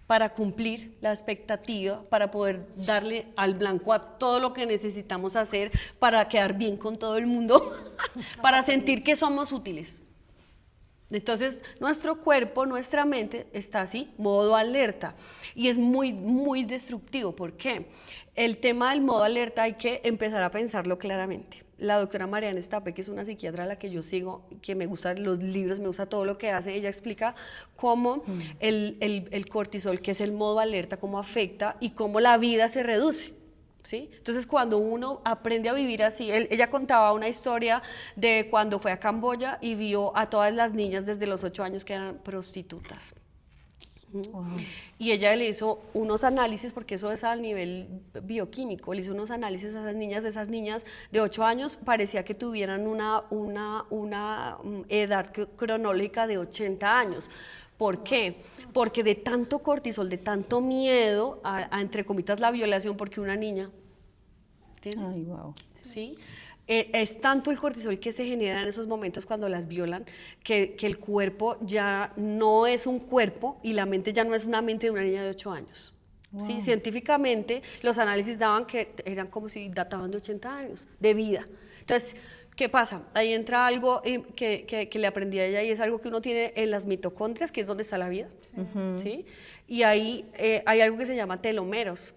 A: para cumplir la expectativa, para poder darle al blanco a todo lo que necesitamos hacer, para quedar bien con todo el mundo, para sentir que somos útiles. Entonces, nuestro cuerpo, nuestra mente está así, modo alerta, y es muy, muy destructivo. ¿Por qué? El tema del modo alerta hay que empezar a pensarlo claramente. La doctora Mariana Estape, que es una psiquiatra a la que yo sigo, que me gustan los libros, me gusta todo lo que hace, ella explica cómo el cortisol, que es el modo alerta, cómo afecta y cómo la vida se reduce. ¿Sí? Entonces, cuando uno aprende a vivir así, ella contaba una historia de cuando fue a Camboya y vio a todas las niñas desde los 8 años que eran prostitutas.
B: Wow.
A: Y ella le hizo unos análisis, porque eso es a nivel bioquímico, le hizo unos análisis a esas niñas de 8 años, parecía que tuvieran una edad cronológica de 80 años. ¿Por qué? Porque de tanto cortisol, de tanto miedo a entre comillas, la violación, porque una niña tiene,
B: Ay, wow.
A: ¿sí? Es tanto el cortisol que se genera en esos momentos cuando las violan, que el cuerpo ya no es un cuerpo y la mente ya no es una mente de una niña de 8 años.
B: Wow.
A: ¿Sí? Científicamente, los análisis daban que eran como si databan de 80 años de vida. Entonces, ¿qué pasa? Ahí entra algo que le aprendí a ella, y es algo que uno tiene en las mitocondrias, que es donde está la vida. ¿Sí? Y ahí hay algo que se llama telómeros.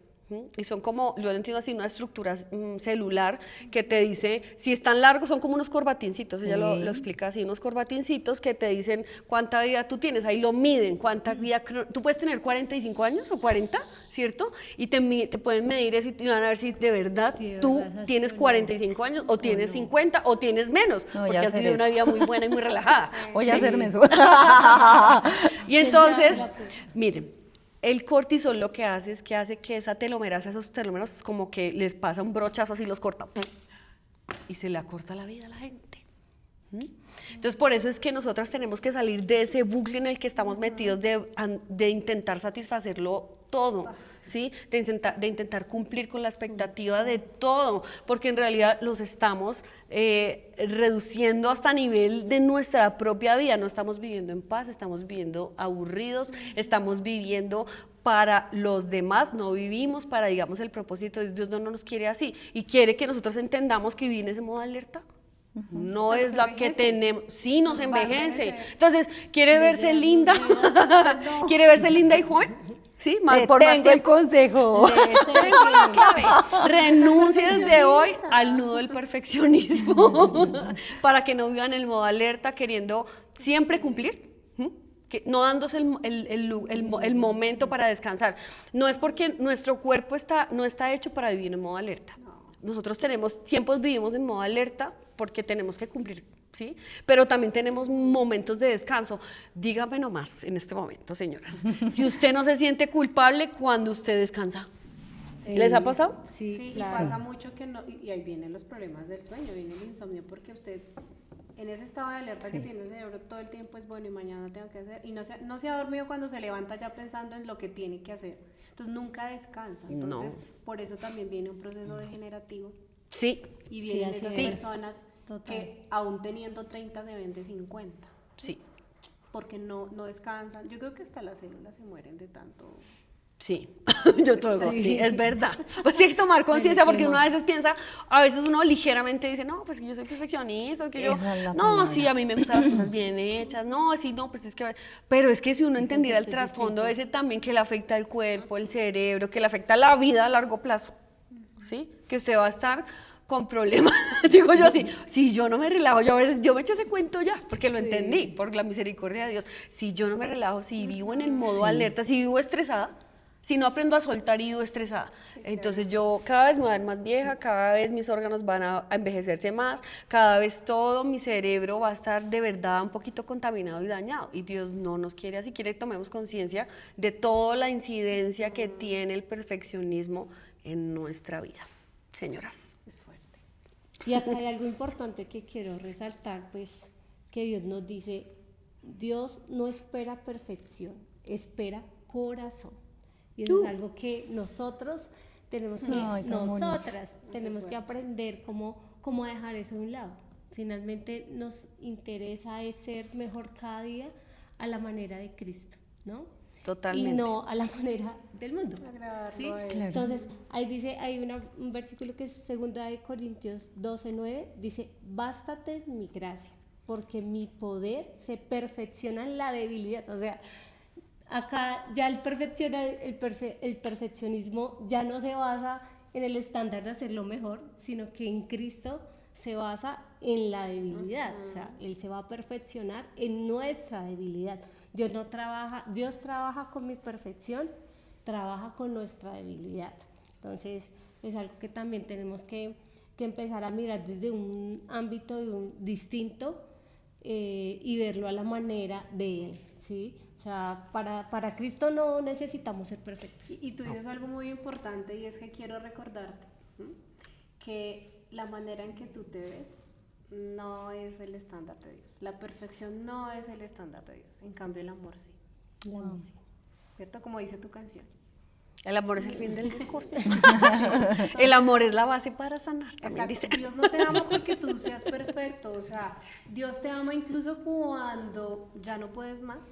A: Y son como, yo lo entiendo así, una estructura celular que te dice, si están largos, son como unos corbatincitos, ella lo explica así, unos corbatincitos que te dicen cuánta vida tú tienes, ahí lo miden, cuánta vida, tú puedes tener 45 años o 40, ¿cierto? Y te pueden medir eso y van a ver si de verdad
C: Sí, de
A: tú
C: verdad es
A: tienes
C: así,
A: 45 años o tienes 50 o tienes menos,
B: No, voy
A: porque
B: a
A: has
B: hacer
A: vivido una
B: eso.
A: vida muy buena y muy relajada.
B: Voy a hacerme eso.
A: Y entonces, miren, el cortisol lo que hace es que hace que esa telomerasa, esos telómeros, como que les pasa un brochazo así, los corta, ¡pum! Y se le acorta la vida a la gente. Entonces, por eso es que nosotras tenemos que salir de ese bucle en el que estamos metidos de intentar satisfacerlo todo, ¿sí? De intentar cumplir con la expectativa de todo, porque en realidad los estamos reduciendo hasta nivel de nuestra propia vida. No estamos viviendo en paz, estamos viviendo aburridos, estamos viviendo para los demás, no vivimos para, digamos, el propósito de Dios. No nos quiere así, y quiere que nosotros entendamos que vivir en ese modo alerta No
D: O sea,
A: es
D: nos
A: la que
D: envejece.
A: tenemos, sí, nos
D: Nos va a
A: envejece.
D: envejecer.
A: Entonces, ¿quiere verse linda?
D: No.
A: ¿Quiere verse linda y joven? Sí, más,
B: Te
A: por más
B: tengo el
A: tiempo.
B: consejo.
A: Tengo la clave. Renuncie desde hoy al nudo del perfeccionismo para que no vivan en el modo alerta queriendo siempre cumplir. ¿Mm? Que no dándose el momento para descansar. No es porque nuestro cuerpo no está hecho para vivir en modo alerta. Nosotros tenemos tiempos, vivimos en modo alerta porque tenemos que cumplir, ¿sí? Pero también tenemos momentos de descanso. Dígame nomás en este momento, señoras, si usted no se siente culpable cuando usted descansa. ¿Les ha pasado?
C: Sí,
D: Sí, y
C: claro.
D: pasa mucho que no, y ahí vienen los problemas del sueño, viene el insomnio, porque usted en ese estado de alerta que tiene el cerebro todo el tiempo es bueno y mañana tengo que hacer, y no se ha dormido cuando se levanta ya pensando en lo que tiene que hacer, entonces nunca descansa, entonces por eso también viene un proceso degenerativo
A: Sí,
D: y vienen
C: así
D: esas
C: es.
D: personas
C: Total.
D: que aún teniendo 30 se ven de 50,
A: sí,
D: porque no descansan, yo creo que hasta las células se mueren de tanto...
A: sí. Yo todo digo, sí, es verdad. Pues hay que tomar conciencia porque uno a veces piensa, a veces uno ligeramente dice, no, pues que yo soy perfeccionista, que yo,
B: Esa es la
A: no,
B: palabra.
A: sí, a mí me gustan las cosas bien hechas, no, sí, no, pues es que, pero es que si uno entendiera el trasfondo ese también que le afecta al cuerpo, el cerebro, que le afecta la vida a largo plazo, ¿sí? Que usted va a estar con problemas, digo yo así, si yo no me relajo, yo a veces, yo me echo ese cuento ya, porque lo entendí, por la misericordia de Dios, si yo no me relajo, si vivo en el modo alerta, si vivo estresada, si no aprendo a soltar y vivo estresada, entonces yo cada vez me voy a ver más vieja, cada vez mis órganos van a envejecerse más, cada vez todo mi cerebro va a estar de verdad un poquito contaminado y dañado, y Dios no nos quiere así, quiere que tomemos conciencia de toda la incidencia que tiene el perfeccionismo en nuestra vida, señoras.
D: Es fuerte.
C: Y acá hay algo importante que quiero resaltar, pues, que Dios nos dice, Dios no espera perfección, espera corazón. Y eso es algo que nosotros tenemos que,
B: Ay, tan bonito.
C: nosotras tenemos que aprender cómo dejar eso a un lado. Finalmente nos interesa es ser mejor cada día a la manera de Cristo, ¿no?
A: Totalmente.
C: Y no a la manera del mundo.
D: Agradarlo
C: ¿Sí?
D: a él.
B: Claro.
C: Entonces, ahí dice, hay un versículo que es 2 Corintios 12:9, dice, bástate mi gracia, porque mi poder se perfecciona en la debilidad. O sea, acá ya el perfeccionismo ya no se basa en el estándar de hacerlo mejor, sino que en Cristo se basa en la debilidad. O sea, Él se va a perfeccionar en nuestra debilidad. Dios trabaja con mi perfección, trabaja con nuestra debilidad. Entonces, es algo que también tenemos que empezar a mirar desde un ámbito distinto y verlo a la manera de Él, ¿sí? O sea, para Cristo no necesitamos ser perfectos.
D: Y tú dices algo muy importante y es que quiero recordarte que la manera en que tú te ves no es el estándar de Dios. La perfección no es el estándar de Dios. En cambio, el amor sí. ¿Cierto? Como dice tu canción.
A: El amor es el fin del discurso. El amor es la base para sanar, también dice.
D: Exacto. Dios no te ama porque tú seas perfecto. O sea, Dios te ama incluso cuando ya no puedes más.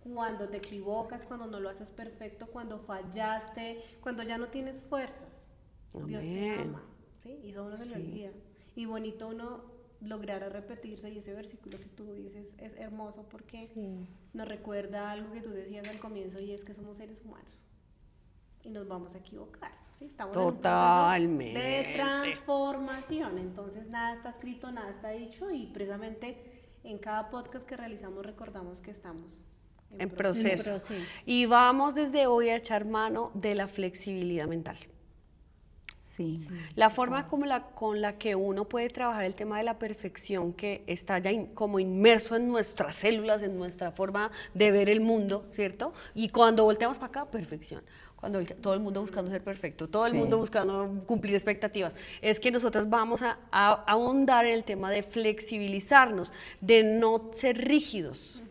D: Cuando te equivocas, cuando no lo haces perfecto, cuando fallaste, cuando ya no tienes fuerzas. Dios te
A: Amén.
D: ama, ¿sí? Y eso uno se le olvida. Y bonito uno lograr repetirse, y ese versículo que tú dices es hermoso porque nos recuerda algo que tú decías al comienzo, y es que somos seres humanos y nos vamos a equivocar, ¿sí? Estamos en un proceso
A: Totalmente.
D: de transformación, entonces nada está escrito, nada está dicho, y precisamente en cada podcast que realizamos recordamos que estamos
A: En proceso.
C: En proceso.
A: Y vamos desde hoy a echar mano de la flexibilidad mental.
B: Sí.
A: La forma con la que uno puede trabajar el tema de la perfección que está ya como inmerso en nuestras células, en nuestra forma de ver el mundo, ¿cierto? Y cuando volteamos para acá, perfección. Cuando todo el mundo buscando ser perfecto, todo el mundo buscando cumplir expectativas. Es que nosotros vamos a ahondar en el tema de flexibilizarnos, de no ser rígidos.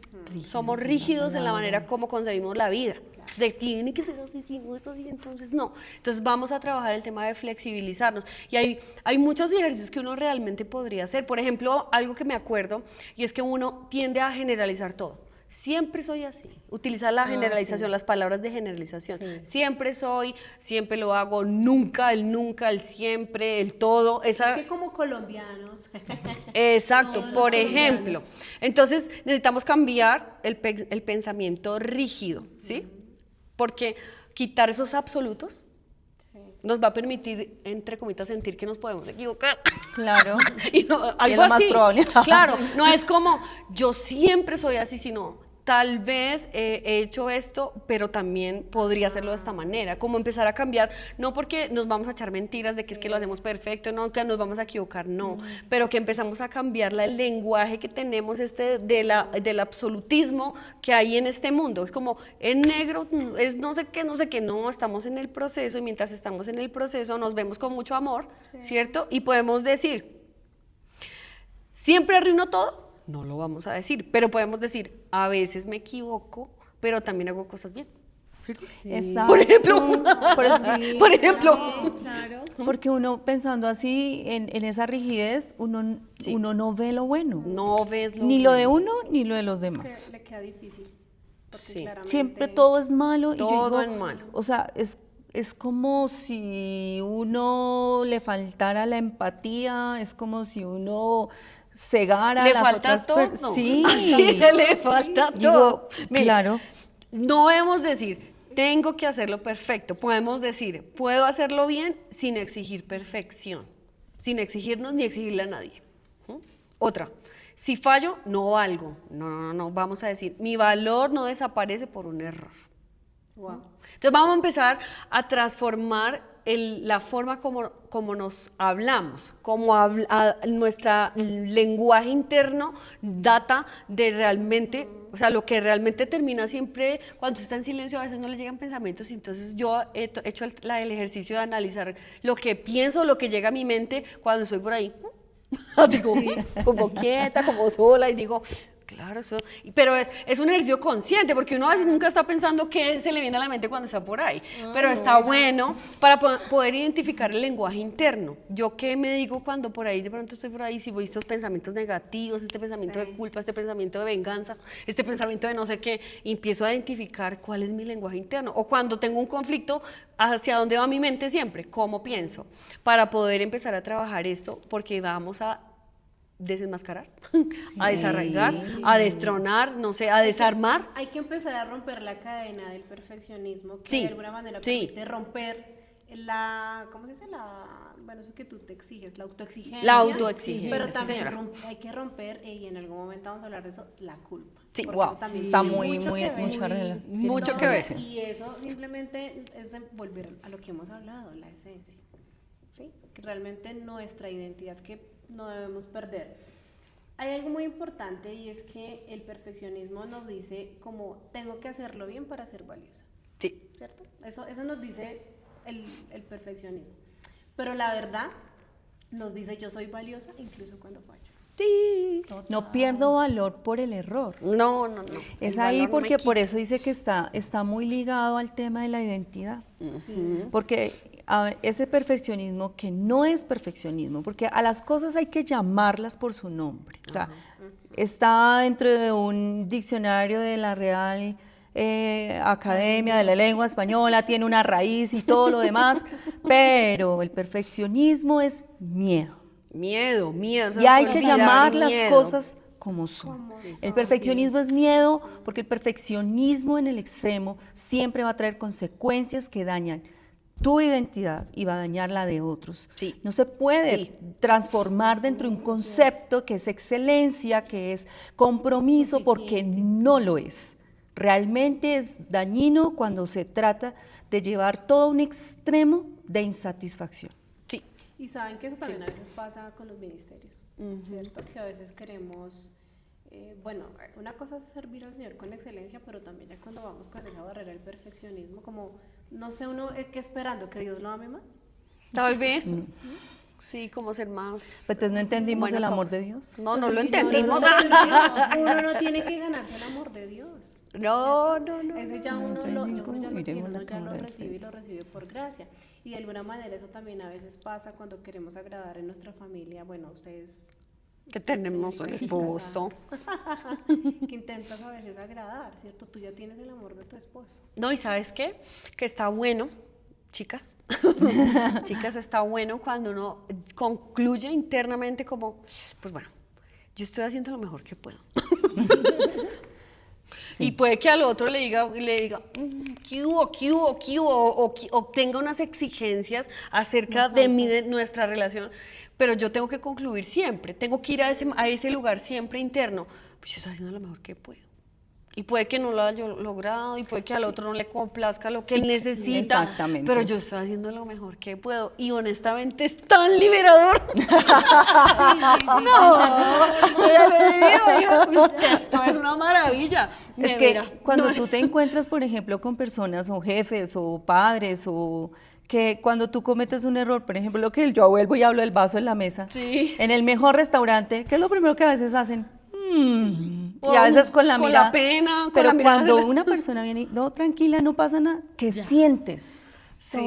A: Somos rígidos en la manera como concebimos la vida. De tiene que ser así, si no es así, entonces no. Entonces vamos a trabajar el tema de flexibilizarnos. Y hay muchos ejercicios que uno realmente podría hacer. Por ejemplo, algo que me acuerdo, y es que uno tiende a generalizar todo. Siempre soy así. Utiliza la generalización, las palabras de generalización. Siempre soy, siempre lo hago, nunca, el siempre, el todo. Esa...
D: Es que como colombianos.
A: Exacto, por ejemplo. Entonces necesitamos cambiar el pensamiento rígido, ¿sí? Porque quitar esos absolutos nos va a permitir, entre comillas, sentir que nos podemos equivocar.
B: Claro.
A: Y no,
B: Y es
A: algo
B: lo más
A: así.
B: probable.
A: Claro, no es como yo siempre soy así, sino tal vez he hecho esto, pero también podría hacerlo de esta manera. Como empezar a cambiar, no porque nos vamos a echar mentiras de que es que lo hacemos perfecto, no, que nos vamos a equivocar, no, pero que empezamos a cambiar el lenguaje que tenemos del absolutismo que hay en este mundo. Es como, en negro, es no sé qué, no, estamos en el proceso y mientras estamos en el proceso nos vemos con mucho amor, ¿cierto? Y podemos decir, ¿siempre arruino todo? No lo vamos a decir, pero podemos decir, a veces me equivoco, pero también hago cosas bien. ¿Cierto?
B: Exacto.
A: Por ejemplo,
B: Por eso-
A: por ejemplo.
C: Claro.
B: porque uno pensando así en esa rigidez, uno no ve lo bueno.
A: No ves
B: Ni lo de
A: bueno.
B: uno, ni lo de los
D: Es
B: demás.
D: que le queda difícil. Porque
A: Sí.
D: claramente-
B: Siempre todo es malo.
A: Todo
B: y yo digo,
A: es malo.
B: O sea, es como si uno le faltara la empatía, es como si uno cegara a
A: Le
B: las
A: falta
B: otras
A: todo.
B: personas. Sí,
A: Sí, le falta
B: Digo,
A: todo. Mire,
B: claro.
A: no debemos decir, tengo que hacerlo perfecto. Podemos decir, puedo hacerlo bien sin exigir perfección, sin exigirnos ni exigirle a nadie. ¿Mm? Otra, si fallo, no valgo. No, vamos a decir, mi valor no desaparece por un error.
D: Wow.
A: Entonces vamos a empezar a transformar la forma como nos hablamos, nuestro lenguaje interno data de realmente, o sea, lo que realmente termina siempre, cuando está en silencio a veces no le llegan pensamientos, y entonces yo he hecho el ejercicio de analizar lo que pienso, lo que llega a mi mente cuando estoy por ahí, así como quieta, como sola, y digo, claro, eso, pero es un ejercicio consciente, porque uno a veces nunca está pensando qué se le viene a la mente cuando está por ahí, pero está bueno para poder identificar el lenguaje interno. Yo qué me digo cuando por ahí, de pronto estoy por ahí, si voy estos pensamientos negativos, este pensamiento de culpa, este pensamiento de venganza, este pensamiento de no sé qué, y empiezo a identificar cuál es mi lenguaje interno, o cuando tengo un conflicto, hacia dónde va mi mente siempre, cómo pienso, para poder empezar a trabajar esto, porque vamos a desenmascarar, a desarraigar, a destronar, no sé, a desarmar.
D: Hay que empezar a romper la cadena del perfeccionismo que
A: Sí,
D: de alguna manera
A: sí.
D: permite romper ¿cómo se dice? Bueno, eso que tú te exiges, la autoexigencia.
A: La autoexigencia,
D: Pero
A: sí,
D: también
A: señora.
D: hay que romper, y en algún momento vamos a hablar de eso, la culpa.
A: Sí,
D: Porque
A: wow,
D: eso también
B: Está
D: tiene
B: muy,
D: mucho
B: muy,
D: que ver.
B: mucha relación.
A: Mucho que ver.
D: Y eso simplemente es de volver a lo que hemos hablado, la esencia. ¿Sí? Que realmente nuestra identidad que no debemos perder. Hay algo muy importante, y es que el perfeccionismo nos dice como tengo que hacerlo bien para ser valiosa,
A: Sí.
D: ¿cierto? Eso nos dice el perfeccionismo. Pero la verdad nos dice yo soy valiosa incluso cuando fallo.
A: Sí.
B: No pierdo valor por el error.
A: No.
B: Es
A: El
B: ahí
A: valor no me
B: porque por
A: quita.
B: eso dice que está muy ligado al tema de la identidad.
D: Sí.
B: Porque ese perfeccionismo que no es perfeccionismo, porque a las cosas hay que llamarlas por su nombre. O sea, está dentro de un diccionario de la Real Academia de la Lengua Española, tiene una raíz y todo lo demás, pero el perfeccionismo es miedo.
A: Miedo.
B: Y hay que
A: olvidar,
B: llamar las
A: miedo.
B: cosas como son. El perfeccionismo es miedo, porque el perfeccionismo en el extremo siempre va a traer consecuencias que dañan tu identidad y va a dañar la de otros.
A: Sí.
B: No se puede
A: Sí.
B: transformar dentro de un concepto que es excelencia, que es compromiso, porque no lo es. Realmente es dañino cuando se trata de llevar todo a un extremo de insatisfacción.
A: Sí.
D: Y saben que eso también a veces pasa con los ministerios, ¿cierto? Que a veces queremos, bueno, una cosa es servir al Señor con excelencia, pero también ya cuando vamos con esa barrera del perfeccionismo, como, no sé, uno que esperando que Dios lo ame más.
A: Tal vez. Sí, como ser más.
B: Pero entonces no entendimos
A: buenos
B: el amor
A: ojos.
B: de Dios.
A: No lo
D: Entonces,
A: entendimos.
D: Uno no tiene que ganarse el amor de Dios.
A: No.
D: Ese ya uno
B: entonces
D: lo,
B: sí,
D: yo creo ya lo
B: miremos
D: tiene,
B: la
D: uno ya lo
B: cámara,
D: recibe
B: sí.
D: y lo recibe por gracia. Y de alguna manera eso también a veces pasa cuando queremos agradar en nuestra familia. Bueno, ustedes
A: que tenemos un esposo.
D: Que intentas a veces agradar, ¿cierto? Tú ya tienes el amor de tu esposo.
A: No, ¿y sabes qué? Que está bueno, chicas, chicas, está bueno cuando uno concluye internamente como, pues bueno, yo estoy haciendo lo mejor que puedo.
B: Sí.
A: Y puede que al otro le diga, ¿qué hubo, qué hubo, qué hubo? O que obtenga unas exigencias acerca de mí, de nuestra relación, pero yo tengo que concluir siempre, tengo que ir a ese lugar siempre interno, pues yo estoy haciendo lo mejor que puedo. Y puede que no lo haya logrado, y puede que al otro no le complazca lo que él necesita,
B: Exactamente.
A: pero yo estoy haciendo lo mejor que puedo. Y honestamente es tan liberador. Esto es una maravilla.
B: Es que cuando tú te encuentras, por ejemplo, con personas o jefes o padres o que cuando tú cometes un error, por ejemplo, lo que yo vuelvo y hablo del vaso en la mesa,
A: Sí.
B: en el mejor restaurante, ¿qué es lo primero que a veces hacen? Y a veces con la
A: Con
B: mirada.
A: la pena, con
B: pero
A: la mirada
B: cuando
A: de la-
B: una persona viene y, no, tranquila, no pasa nada, ¿qué sientes?
A: Sí,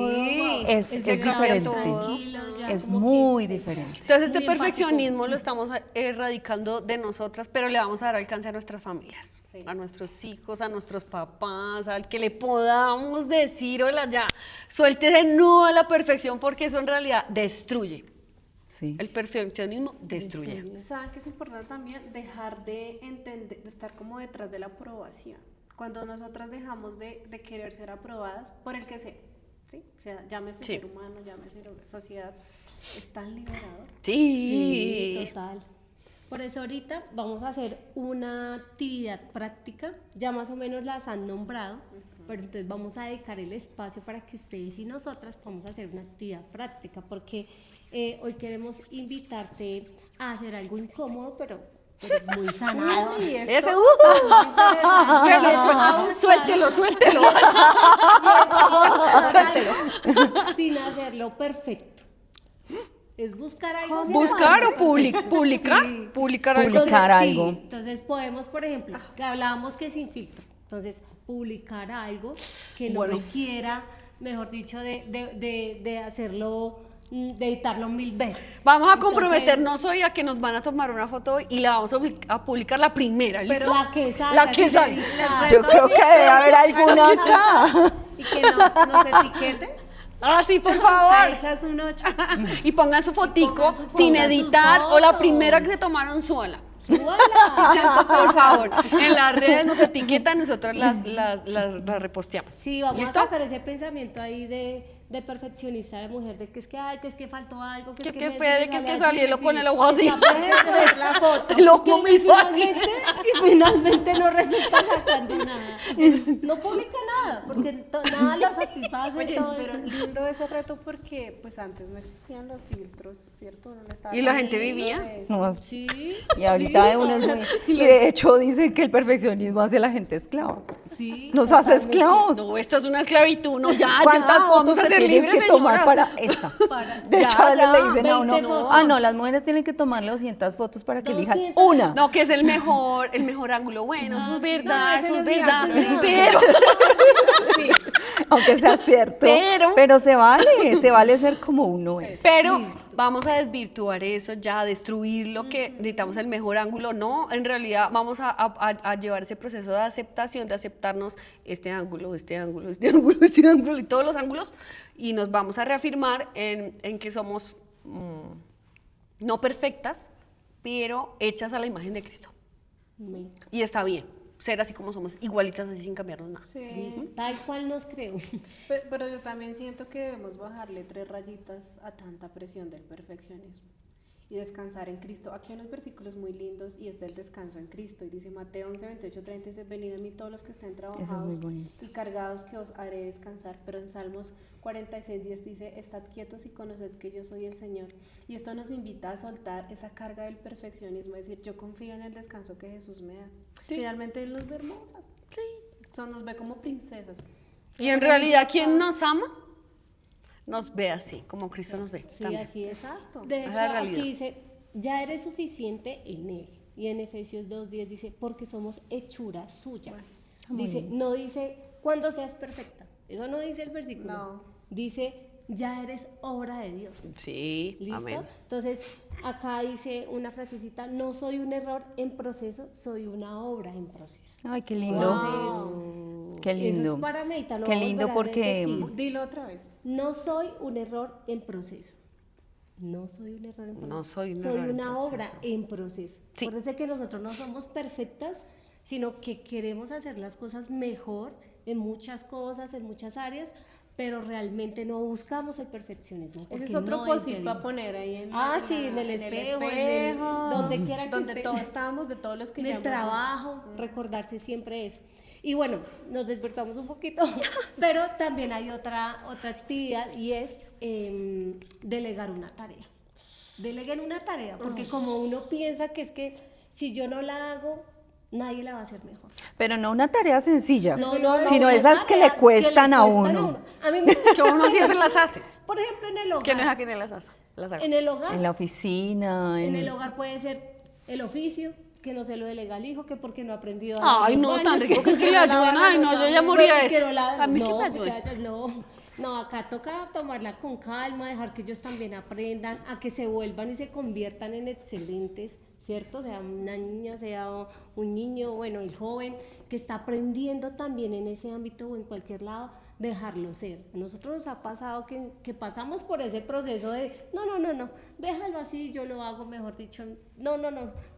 B: Es
A: cambia
B: diferente.
A: todo.
C: Tranquilos, ya
B: Es
C: como
B: muy
C: que-
B: diferente.
A: Entonces este
C: Muy empático.
A: perfeccionismo lo estamos erradicando de nosotras, pero le vamos a dar alcance a nuestras familias,
D: Sí.
A: a nuestros hijos, a nuestros papás, al que le podamos decir, hola ya, suéltese no a la perfección, porque eso en realidad destruye.
B: Sí.
A: El perfeccionismo destruye.
D: ¿Saben que es importante también dejar de entender, de estar como detrás de la aprobación? Cuando nosotras dejamos de querer ser aprobadas por el que sea, ¿sí? O sea, llámese
A: Sí.
D: ser humano, llámese sociedad, es tan liberador.
C: Sí,
A: Sí.
C: total. Por eso ahorita vamos a hacer una actividad práctica, ya más o menos las han nombrado, pero entonces vamos a dedicar el espacio para que ustedes y nosotras podamos hacer una actividad práctica, porque hoy queremos invitarte a hacer algo incómodo, pero muy sanado.
D: Uy,
A: Ese,
D: esto es interesante.
A: suéltelo, suéltelo.
C: Sin hacerlo perfecto. Es buscar algo.
A: Buscar o publicar,
C: Sí.
A: publicar algo.
B: Publicar
C: Sí,
B: algo.
C: entonces podemos, por ejemplo, que hablábamos que sin filtro. Entonces, publicar algo que no
A: Bueno.
C: requiera, mejor dicho, de hacerlo, de editarlo 1000 veces.
A: Vamos a
C: Entonces,
A: comprometernos hoy a que nos van a tomar una foto y la vamos a publicar la primera, ¿listo?
C: la que salga.
A: La que
C: sin
A: salga.
C: editar.
B: Yo creo que debe haber alguna acá.
D: Y que nos etiqueten.
A: Ah, sí, por
D: A
A: favor.
D: echas un 8.
A: Y pongan su fotico
C: pongan su
A: sin
C: foto.
A: editar
C: Pongan
A: o la
C: su
A: primera
C: foto.
A: que se tomaron sola.
C: Súbala.
A: Por favor, en las redes nos etiquetan, nosotros las reposteamos.
C: Sí, vamos
A: ¿Listo?
C: a sacar ese pensamiento ahí de perfeccionista de mujer, de que es que, ay, que es que faltó algo,
A: Que
C: me
A: espere, que es
C: sale
A: que
C: así,
A: salió
C: sí.
A: con el ojo así.
D: Es la foto.
A: El ojo me hizo así.
C: Y finalmente no resulta sacando nada. No publica nada, porque nada lo satisface.
D: Oye,
C: todo
D: pero
C: eso.
D: lindo ese reto porque pues antes no existían los filtros, ¿cierto? Uno no estaba
A: ¿Y la
D: tan
A: gente
D: libre
A: vivía?
D: de eso.
B: No,
C: Sí.
B: y ahorita de uno es muy... Y de hecho dicen que el perfeccionismo hace a la gente esclava.
C: Sí.
B: Nos hace
C: totalmente.
B: esclavos.
A: No, esto es una esclavitud, no, ya,
B: ¿Cuántas
A: ya, vamos
B: fotos
A: a
B: te
A: ser
B: tienes
A: libres,
B: que tomar
A: señoras.
B: para esta?
C: Para-
B: De hecho,
A: Ya,
B: a veces
A: ya,
B: le dicen a
C: 20
B: uno,
C: fotos.
B: no, las mujeres tienen que tomarle 200 fotos para que elijan
C: 200.
B: una.
A: No, que es el mejor ángulo. Bueno, eso es verdad,
D: ese
A: eso es
D: no es
A: verdad.
D: viable.
A: Pero,
D: Sí.
B: Aunque sea cierto.
A: Pero-
B: se vale ser como uno es.
A: pero vamos a desvirtuar eso, ya a destruir lo que necesitamos el mejor ángulo. No, en realidad vamos a llevar ese proceso de aceptación, de aceptarnos este ángulo, este ángulo, este ángulo, este ángulo y todos los ángulos. Y nos vamos a reafirmar en que somos no perfectas, pero hechas a la imagen de Cristo.
C: Me-
A: Y está bien ser así como somos, igualitas así sin cambiarnos nada.
D: Sí.
C: Tal cual nos creo.
D: Pero yo también siento que debemos bajarle 3 rayitas a tanta presión del perfeccionismo y descansar en Cristo. Aquí hay unos versículos muy lindos y es del descanso en Cristo. Y dice Mateo 11, 28, 30, dice, venid a mí todos los que estén trabajados
B: muy bonito.
D: y cargados que os haré descansar. Pero en Salmos 46, 10 dice, estad quietos y conoced que yo soy el Señor. Y esto nos invita a soltar esa carga del perfeccionismo, es decir, yo confío en el descanso que Jesús me da.
A: Sí.
D: Finalmente Él nos ve hermosas. Nos ve como princesas.
A: Y en realidad, quien nos ama, nos ve así, como Cristo nos ve.
C: Sí,
A: también.
C: así es.
D: Exacto.
C: De
A: Es
C: hecho,
A: la realidad.
C: aquí dice, ya eres suficiente en Él. Y en Efesios 2:10 dice, porque somos hechura suya. Dice, no dice, cuando seas perfecta. Eso no dice el versículo.
D: No.
C: Dice, ya eres obra de Dios.
A: Sí,
C: ¿Listo?
A: amén.
C: Entonces, acá dice una frasecita, no soy un error en proceso, soy una obra en proceso.
B: Ay, qué lindo.
C: Entonces,
B: Qué lindo.
C: eso es para meditarlo.
B: Qué
C: voy a
B: lindo
C: volver a
B: porque
C: repetir.
D: Dilo otra vez.
C: No soy un error en proceso. No soy un error en proceso.
A: No soy un
C: soy
A: error en
C: una
A: proceso.
C: obra en proceso.
A: Sí.
C: Acuérdense que nosotros no somos perfectas, sino que queremos hacer las cosas mejor en muchas cosas, en muchas áreas, pero realmente no buscamos el perfeccionismo.
D: Ese
C: porque
D: es otro
C: no es de
D: posit para
C: Dios.
D: poner ahí en,
C: Sí, en el espejo, donde quiera que
D: donde
C: esté.
D: todos estábamos, de todos los que
C: En
D: ya
C: el
D: hemos
C: trabajo, recordarse siempre eso. Y bueno, nos despertamos un poquito, pero también hay otra actividad y es delegar una tarea. Deleguen una tarea, porque como uno piensa que es que si yo no la hago, nadie la va a hacer mejor.
B: Pero no una tarea sencilla, sino
C: una
B: esas que
C: tarea
B: le cuestan a
C: cuestan
B: uno.
C: A mí me
A: Que uno siempre las hace.
C: Por ejemplo, en el hogar.
A: Que no es a quien las hace. Las haga.
C: En el hogar.
B: En la oficina.
C: En el hogar puede ser el oficio, que no se lo delega al hijo, que porque no ha aprendido
A: Ay,
C: lavar
A: no,
C: los
A: tan
C: baños,
A: rico que es que le ayuden. Ay, no, yo ya moría de eso. A mí que
C: no,
A: me ayuden.
C: muchachas, no, acá toca tomarla con calma, dejar que ellos también aprendan, a que se vuelvan y se conviertan en excelentes, ¿cierto? Sea una niña, sea un niño, bueno, el joven que está aprendiendo también en ese ámbito o en cualquier lado, dejarlo ser. A nosotros nos ha pasado que pasamos por ese proceso de, no, déjalo así, yo lo hago, mejor dicho, no,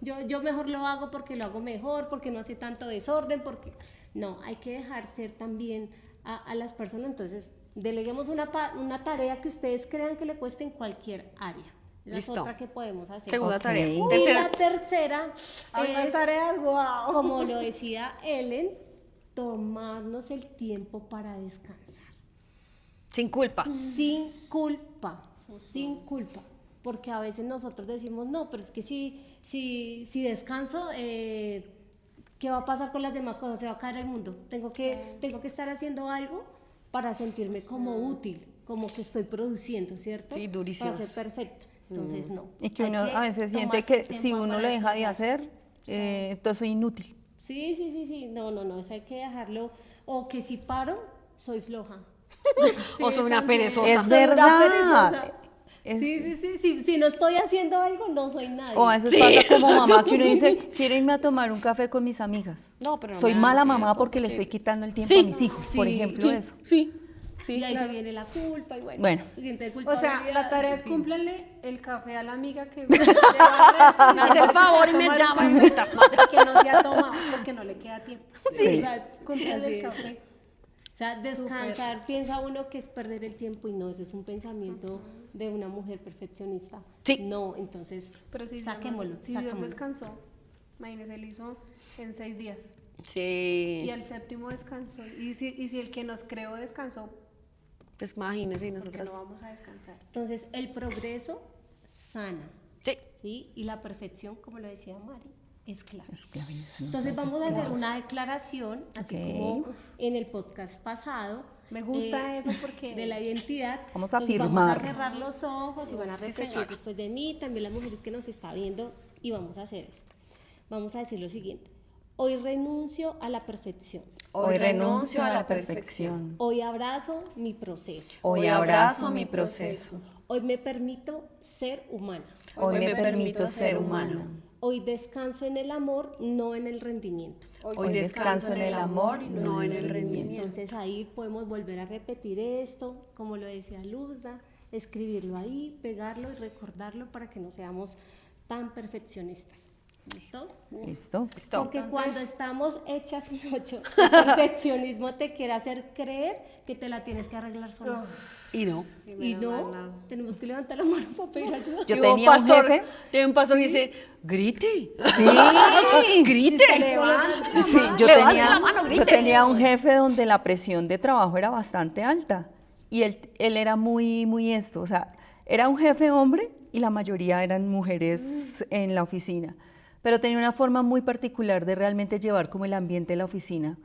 C: yo mejor lo hago porque lo hago mejor, porque no hace tanto desorden, porque... No, hay que dejar ser también a las personas, entonces deleguemos una tarea que ustedes crean que le cueste en cualquier área. Esa
A: Listo.
C: es otra que podemos hacer.
A: Segunda
B: Ok.
A: tarea.
B: Y
C: Y
A: Tercera.
C: la tercera
D: Hay más
C: es,
D: tareas, wow.
C: como lo decía Ellen, tomarnos el tiempo para descansar.
A: Sin culpa.
C: Sin culpa, sin culpa. Porque a veces nosotros decimos, no, pero es que si descanso, ¿qué va a pasar con las demás cosas? Se va a caer el mundo. Tengo que estar haciendo algo para sentirme como útil, como que estoy produciendo, ¿cierto?
A: Sí, durísimas.
C: Para ser perfecta. Entonces, no.
B: Y que
C: Hay
B: uno a veces siente
C: tomarse
B: que
C: el
B: si
C: tiempo
B: uno
C: para
B: lo deja de
C: descansar.
B: hacer, entonces soy inútil.
C: Sí. No, eso hay que dejarlo. O que si paro, soy floja.
A: O soy una perezosa.
B: Es
C: Soy una
B: verdad.
C: perezosa.
B: Es-
C: Sí. Si no estoy haciendo algo, no soy nadie.
B: O a veces
A: Sí.
B: pasa como mamá que uno dice, quiero irme a tomar un café con mis amigas.
A: No, pero no
B: Soy
A: me da
B: mala
A: tiempo,
B: mamá porque le
A: porque-
B: estoy quitando el tiempo
A: Sí.
B: a mis hijos, por
C: Sí.
B: ejemplo, eso.
A: Sí.
C: Y ahí se viene la culpa y bueno,
B: Bueno.
C: se siente
D: O
C: culpabilidad.
D: sea, la tarea es
C: en fin.
D: cúmplenle el café a la amiga que me lleva
A: Me hace el favor y me llama y me invita.
D: que no se ha tomado porque no le queda tiempo.
B: Sí.
C: Exacto.
D: Cúmplenle
C: Así
D: el
C: es.
D: café.
C: O sea, descansar, piensa uno que es perder el tiempo y no, eso es un pensamiento de una mujer perfeccionista.
A: Sí.
C: No, entonces,
D: Pero si
C: saquémoslo,
D: Dios, si Dios
C: saquémoslo.
D: descansó, imagínese, él hizo en 6 días.
A: Sí.
D: Y al séptimo descansó. Y si el que nos creó descansó,
A: Pues imagínense
D: ¿por qué
A: nosotras.
D: no vamos a descansar?
C: Entonces, el progreso sana,
A: Sí.
C: ¿sí? Y la perfección, como lo decía Mari, es clave.
B: Esclavizarnos
C: Entonces
B: a
C: vamos a hacer
B: esclavos.
C: una declaración, así
B: Ok.
C: como en el podcast pasado.
D: Me gusta eso porque-
C: De la identidad.
B: Vamos a
C: Entonces,
B: afirmar.
C: Vamos a cerrar los ojos y van a
A: Sí,
C: repetir
A: señora.
C: después de mí, también las mujeres que nos está viendo, y vamos a hacer esto. Vamos a decir lo siguiente. Hoy renuncio a la perfección.
B: Hoy renuncio a la perfección.
C: Hoy abrazo mi proceso.
B: Hoy abrazo mi proceso.
C: Hoy me permito ser humana.
B: Hoy me permito ser humano.
C: Hoy descanso en el amor, no en el rendimiento.
B: Hoy descanso en el amor y
A: no en el rendimiento.
C: Entonces ahí podemos volver a repetir esto, como lo decía Luzda, escribirlo ahí, pegarlo y recordarlo para que no seamos tan perfeccionistas. ¿Listo?
B: ¿Listo?
A: Listo.
C: Porque
D: Entonces-
C: cuando estamos hechas un 8, el perfeccionismo te quiere hacer creer que te la tienes que arreglar sola.
A: Y no.
C: Y no, tenemos que levantar la mano para pedir ayuda.
B: Yo
A: Y
B: tenía un
A: pastor,
B: jefe.
A: tiene un pastor que dice, grite.
B: Sí.
A: Grite.
B: Sí,
A: Levante la mano, grite.
B: yo tenía un jefe donde la presión de trabajo era bastante alta y él era muy esto, o sea, era un jefe hombre y la mayoría eran mujeres en la oficina, pero tenía una forma muy particular de realmente llevar como el ambiente de la oficina.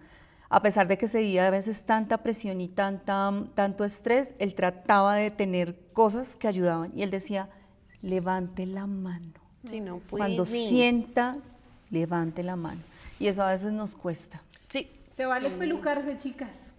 B: A pesar de que se veía a veces tanta presión y tanto estrés, él trataba de tener cosas que ayudaban y él decía, levante la mano.
A: Sí, no
B: Cuando
A: puede.
B: sienta, levante la mano. Y eso a veces nos cuesta.
A: Sí,
D: Se vale espelucarse, chicas.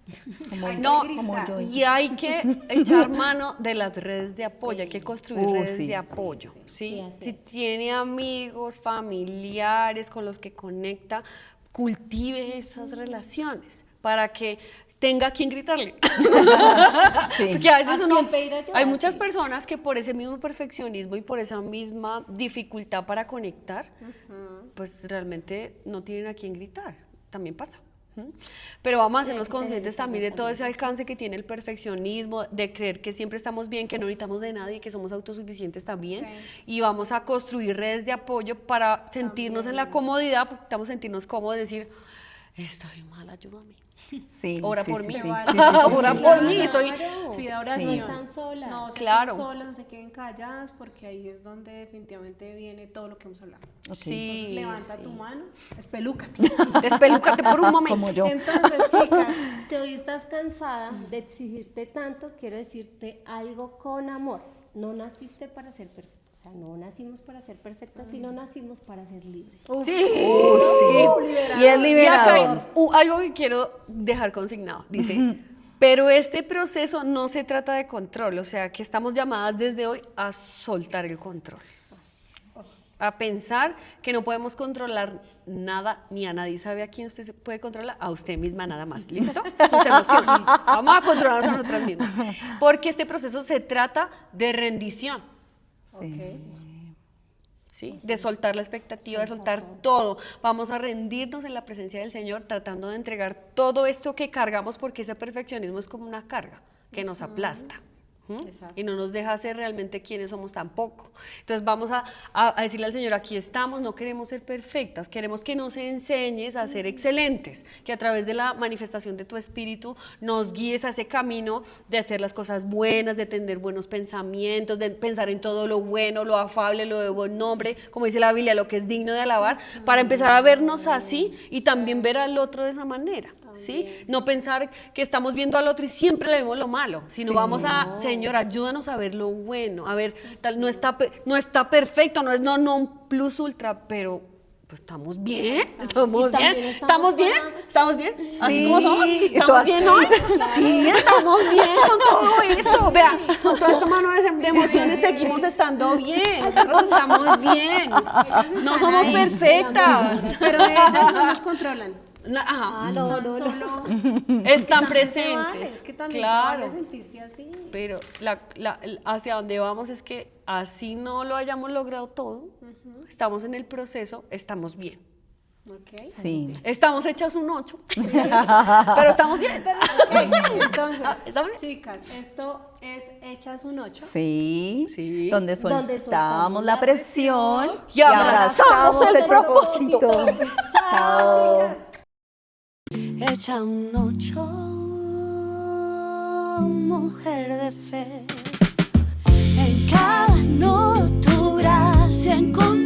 D: Hay que
A: No,
D: gritar.
B: como yo.
A: y hay que echar mano de las redes de apoyo, hay que construir redes
B: sí,
A: de
B: sí,
A: apoyo, ¿sí?
C: sí, así
A: Si
C: es.
A: tiene amigos, familiares con los que conecta, cultive esas relaciones para que tenga a quien gritarle.
B: Sí.
A: Porque a veces
C: ¿A
A: uno,
C: quién pedir ayuda?
A: hay muchas
C: Sí.
A: personas que por ese mismo perfeccionismo y por esa misma dificultad para conectar, pues realmente no tienen a quien gritar, también pasa. ¿Mm? Pero vamos a hacernos
C: que tener
A: conscientes
C: esa
A: también de todo ese alcance que tiene el perfeccionismo, de creer que siempre estamos bien, que no necesitamos de nadie, que somos autosuficientes también,
D: Sí.
A: y vamos a construir redes de apoyo para sentirnos en la comodidad, porque estamos a sentirnos cómodos, decir, estoy mal, ayúdame.
B: Sí,
A: Ora
B: sí,
A: por
B: sí,
A: mí.
B: sí,
D: Ora
B: sí, sí, sí,
A: Ora
B: sí.
A: por mí, soy...
D: Pida
C: No
D: oración.
C: están solas.
D: No se
A: Claro.
D: queden solas, no se queden calladas, porque ahí es donde definitivamente viene todo lo que hemos hablado.
B: Ok.
A: Sí,
D: Levanta
A: sí.
D: tu mano, espelúcate.
A: Despelúcate por un momento.
B: Como yo.
D: Entonces, chicas,
C: Si hoy estás cansada de exigirte tanto, quiero decirte algo con amor. No naciste para ser perfecta. O sea, no nacimos para ser perfectas, sino nacimos para ser libres.
A: Sí.
B: Sí.
D: liberador.
B: Y es
A: Y acá hay
B: liberador.
A: algo que quiero dejar consignado. Dice, pero este proceso no se trata de control, o sea, que estamos llamadas desde hoy a soltar el control. A pensar que no podemos controlar nada ni a nadie. ¿Sabe a quién usted se puede controlar? A usted misma nada más. ¿Listo? Sus emociones. Vamos a controlarnos a nosotras mismas. Porque este proceso se trata de rendición.
B: Sí.
A: ¿Sí? De soltar la expectativa, de soltar todo. Vamos a rendirnos en la presencia del Señor tratando de entregar todo esto que cargamos porque ese perfeccionismo es como una carga que nos aplasta. ¿Mm?
D: Exacto.
A: Y no nos deja ser realmente quienes somos tampoco. Entonces vamos a decirle al Señor, aquí estamos, no queremos ser perfectas, queremos que nos enseñes a ser excelentes, que a través de la manifestación de tu Espíritu nos guíes a ese camino de hacer las cosas buenas, de tener buenos pensamientos, de pensar en todo lo bueno, lo afable, lo de buen nombre, como dice la Biblia, lo que es digno de alabar, para empezar a vernos así y también ver al otro de esa manera. ¿Sí? No pensar que estamos viendo al otro y siempre le vemos lo malo, sino vamos a, Señor, ayúdanos a ver lo bueno, a ver, tal, no está perfecto, no es no un plus ultra, pero pues estamos bien, estamos
C: Y
A: bien,
C: también
A: estamos bien, estamos bien, así como somos, estamos
B: todas-
A: bien hoy, sí, estamos bien con todo esto, vea, con todo esto mano de emociones seguimos estando bien, nosotros estamos bien, no somos perfectas.
D: pero ellas no nos controlan.
A: Ajá.
D: Son solo
A: Están
D: también se vale,
A: presentes.
D: es que también
A: Claro.
D: se vale sentirse así.
A: Pero hacia donde vamos es que así no lo hayamos logrado todo, estamos en el proceso, estamos bien.
D: ¿Ok?
B: Sí.
A: Estamos hechas un 8, pero estamos bien.
D: Ok, entonces,
A: ¿Está bien?
D: chicas, esto es Hechas un 8.
B: Sí.
A: Sí.
B: Donde
C: Donde
B: soltamos
C: soltamos
B: la
C: la
B: presión
A: y abrazamos el
B: propósito. Chao.
A: Hecha un 8, mujer de fe. En cada no tu gracia encontré.